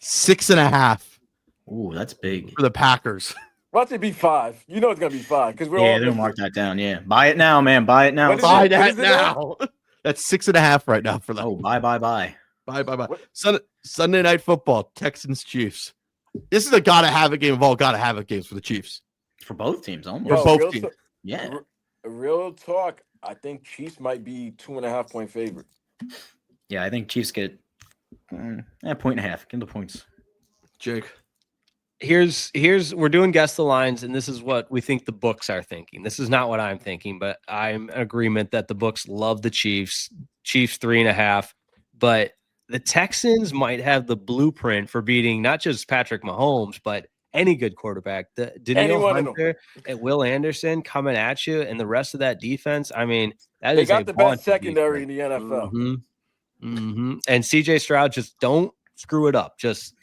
6.5 Ooh, that's big. for the Packers. Watch it be 5. You know it's gonna be 5 because we're Yeah, all they'll mark that down. Yeah, buy it now, man. Buy it now. What is Buy it? What that is it now? now. That's 6.5 right now for them. Oh, buy. Bye. What? Sunday Night Football, Texans Chiefs. This is a gotta have it game of all gotta have it games for the Chiefs. For both teams, almost. For Yo, both real teams. Yeah. Real talk. I think Chiefs might be 2.5-point favorite. Yeah, I think Chiefs get a point and a half. Give them the points. Jake. Here's we're doing guess the lines, and this is what we think the books are thinking. This is not what I'm thinking, but I'm in agreement that the books love the Chiefs. Chiefs 3.5, but the Texans might have the blueprint for beating not just Patrick Mahomes, but any good quarterback. The Any Danielle one of them. Hunter and Will Anderson coming at you, and the rest of that defense. I mean, that They is got a the bunch best of secondary in defense. the NFL. And CJ Stroud, just don't screw it up. Just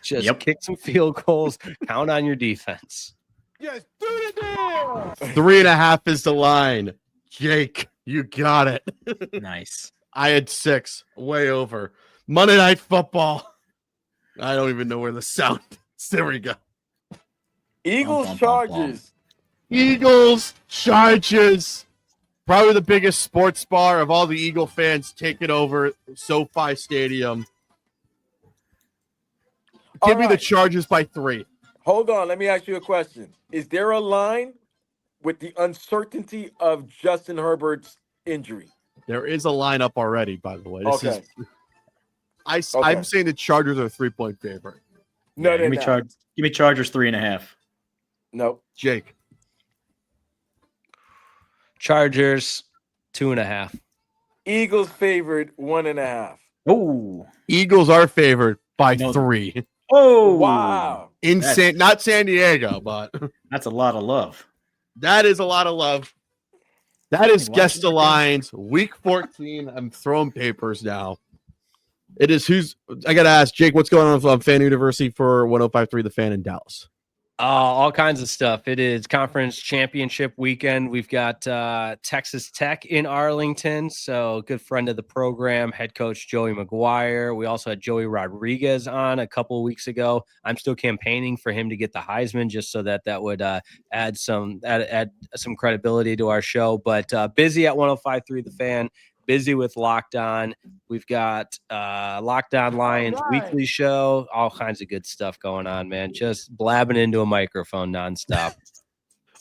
Yep. kick some field goals. Count on your defense. Yes, do the deal. 3.5 is the line. Jake, you got it. Nice. I had 6, way over. Monday Night Football. I don't even know where the sound is. There we go. Eagles, Bum, bum, bum, Chargers. Eagles, Chargers. Probably the biggest sports bar of all the Eagle fans taking over SoFi Stadium. Give me the right. Chargers by 3. Hold on. Let me ask you a question. Is there a line with the uncertainty of Justin Herbert's injury? There is a lineup already, by the way. This Okay. is Okay. I'm saying the Chargers are a 3-point favorite. No, Yeah, they're give me not. Give me Chargers 3.5. No. Jake. Chargers 2.5. Eagles favored 1.5. Oh. Eagles are favored by No. 3. Oh. Wow. In That's- not San Diego, but That's a lot of love. that is a lot of love. That is Watching Guess the that game. Lines, week 14. I'm throwing papers now. It is I got to ask Jake, what's going on with Fan University for 105.3 The Fan in Dallas? All kinds of stuff. It is conference championship weekend. We've got Texas Tech in Arlington. So good friend of the program, head coach Joey McGuire. We also had Joey Rodriguez on a couple of weeks ago. I'm still campaigning for him to get the Heisman, just so that would add some credibility to our show. But busy at 105.3 The Fan. Busy with Locked On. We've got Locked On Lions weekly show, all kinds of good stuff going on, man. Just blabbing into a microphone nonstop.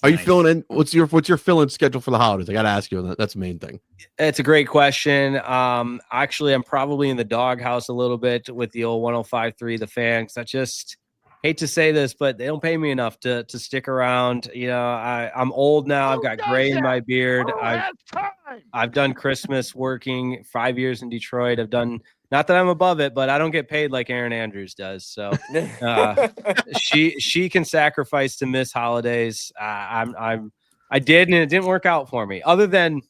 Are you Nice. filling in? What's your filling schedule for the holidays? I got to ask you. That's the main thing. It's a great question. Actually, I'm probably in the doghouse a little bit with the old 105.3 The Fan, because I just hate to say this, but they don't pay me enough to stick around. You know, I'm old now. I've got gray in my beard. I've done Christmas working 5 years in Detroit. I've done, not that I'm above it, but I don't get paid like Aaron Andrews does. So she can sacrifice to miss holidays. I did, and it didn't work out for me. Other than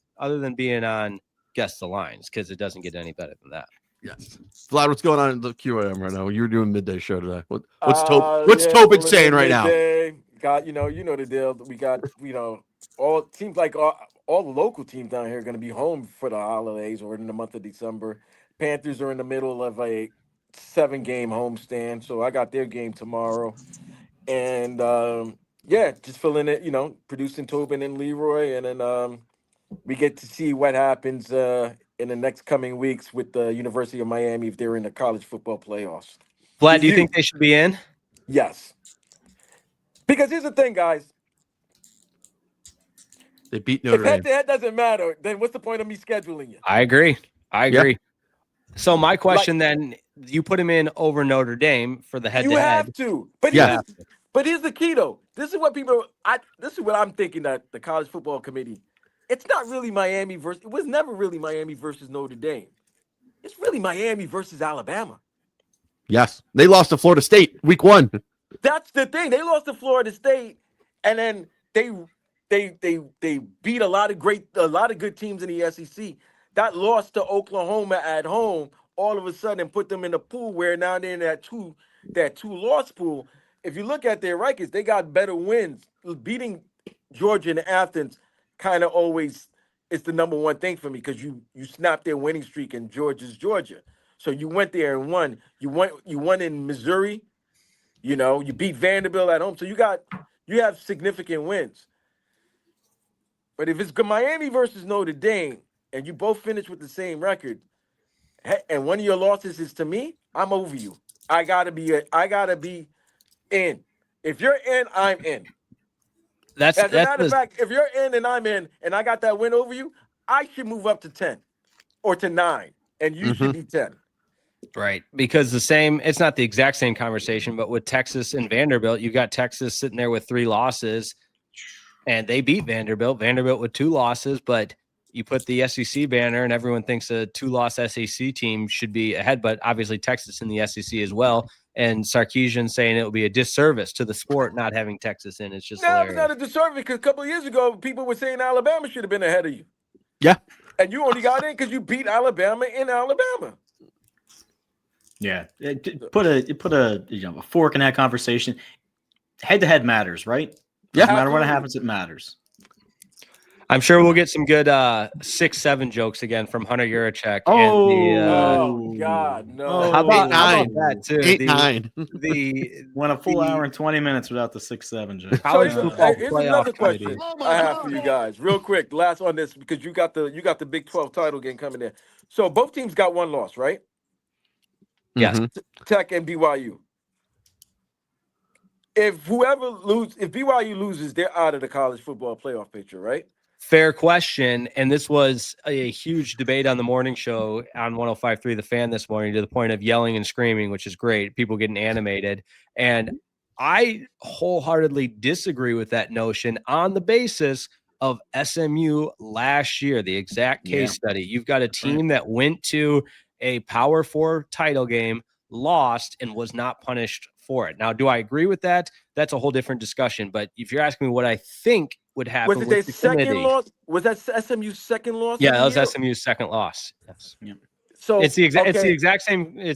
being on Guess the Lines, because it doesn't get any better than that. Yes. Vlad, what's going on in the QAM right now? You're doing midday show today. What's Yeah, Tobin saying right now? midday. Got you know the deal. We got all teams like all the local teams down here are going to be home for the holidays or in the month of December. Panthers are in the middle of a 7-game homestand, so I got their game tomorrow. And just filling it, producing Tobin and Leroy, and then we get to see what happens in the next coming weeks with the University of Miami if they're in the college football playoffs. Vlad, do you think they should be in? Yes. Because here's the thing, guys. They beat If Notre Dame. head-to-head doesn't matter, then what's the point of me scheduling you? I agree. So my question then, you put him in over Notre Dame for the You head-to-head. have to. But Yeah. here's the key, though. This is what I'm thinking that the college football committee, it's not really Miami versus, it was never really Miami versus Notre Dame. It's really Miami versus Alabama. Yes. They lost to Florida State week 1. That's the thing. They lost to Florida State, and then they beat a lot of good teams in the SEC. That loss to Oklahoma at home all of a sudden put them in the pool where now they're in that two loss pool. If you look at their records, they got better wins. Beating Georgia and Athens kind of always is the number one thing for me, because you snapped their winning streak, and Georgia's Georgia. So you went there and won. You won in Missouri. You beat Vanderbilt at home. So you have significant wins. But if it's Miami versus Notre Dame and you both finish with the same record, and one of your losses is to me, I'm over you. I gotta be in. If you're in, I'm in. That's As a matter of the- fact, if you're in and I'm in, and I got that win over you, I should move up to 10 or to 9, and you should be 10. right, because it's not the exact same conversation, but with Texas and Vanderbilt, you've got Texas sitting there with 3 losses, and they beat Vanderbilt with 2 losses, but you put the SEC banner and everyone thinks a 2-loss SEC team should be ahead, but obviously Texas in the SEC as well. And Sarkisian saying it would be a disservice to the sport not having Texas in. It's just No, it's hilarious. not a disservice because a couple of years ago, people were saying Alabama should have been ahead of you. Yeah. And you only got in because you beat Alabama in Alabama. Yeah, put a fork in that conversation. Head to head matters, right? Yeah. No matter what Absolutely. happens, it matters. I'm sure we'll get some good 6-7 jokes again from Hunter Yurachek. Oh, God, no. how about 8-9. that too? 8-9. The Went a full hour and 20 minutes without the 6-7 joke. college So football here's playoff another committee. question I have for you guys, real quick. Last on this because you got the Big 12 title game coming in. So both teams got 1 loss, right? Yes. Mhm. Tech and BYU. If BYU loses, they're out of the college football playoff picture, right? Fair question. And this was a huge debate on the morning show on 105.3 The Fan this morning, to the point of yelling and screaming, which is great. People getting animated. And I wholeheartedly disagree with that notion on the basis of SMU last year, the exact case study. You've got a team that went to a Power 4 title game, lost, and was not punished for it. Now, do I agree with that? That's a whole different discussion. But if you're asking me what I think would happen, Was it with their the second committee- loss? Was that SMU's second loss? Yeah, of that the was year? SMU's second loss. Yes. So It's the exact okay. it's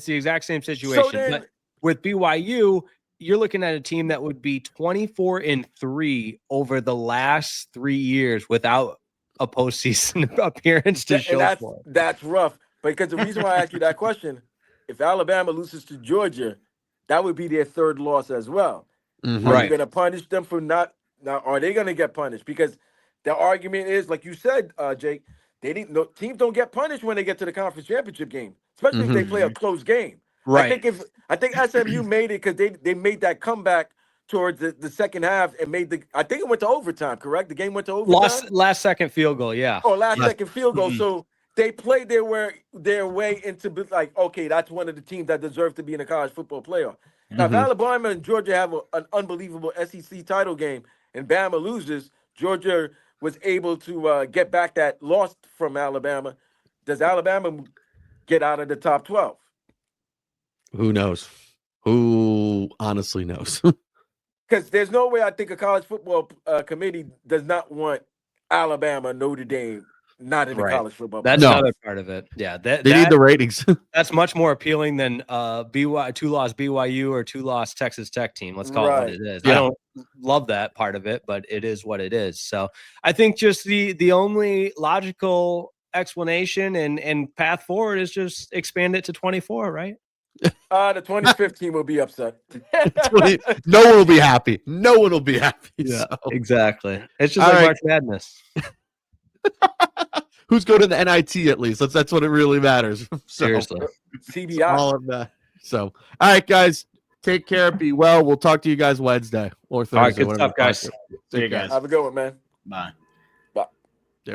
the exact same situation. then- but with BYU, you're looking at a team that would be 24-3 over the last 3 years without a postseason appearance to show and for it. that's rough. Because the reason why I asked you that question, if Alabama loses to Georgia, that would be their 3rd loss as well. Mhm. Are you Right. going to punish them for not? Now, are they going to get punished? Because the argument is, like you said, Jake, teams don't get punished when they get to the conference championship game, especially if they play a close game. Right. I think SMU made it because they made that comeback towards the second half and I think it went to overtime. Correct? The game went to overtime. Last second field goal. Yeah. Oh, last Yes. second field goal. Mhm. So they played their way into like, okay, that's one of the teams that deserve to be in the college football playoff. Now, if Mhm. Alabama and Georgia have an unbelievable SEC title game and Bama loses, Georgia was able to get back that loss from Alabama. Does Alabama get out of the top 12? Who knows? Who honestly knows? Because there's no way I think a college football committee does not want Alabama, Notre Dame not in the Right. college football. That's No. another part of it. Yeah. They need the ratings. That's much more appealing than BYU 2-loss BYU or 2-loss Texas Tech team. Let's call it what Right. it is. Yeah. I don't love that part of it, but it is what it is. So I think just the only logical explanation and path forward is just expand it to 24, right? The 2015 will be upset. No one will be happy. No one will be happy. Yeah. So, Exactly. It's just All like right. March Madness. who's going to the NIT at least? That's what it really matters. So, Seriously. CBI. all of that. So, all right, guys, take care. Be well. We'll talk to you guys Wednesday or Thursday. All right, good whatever stuff, the guys. podcast is. See you Take care. guys. Have a good one, man. Bye.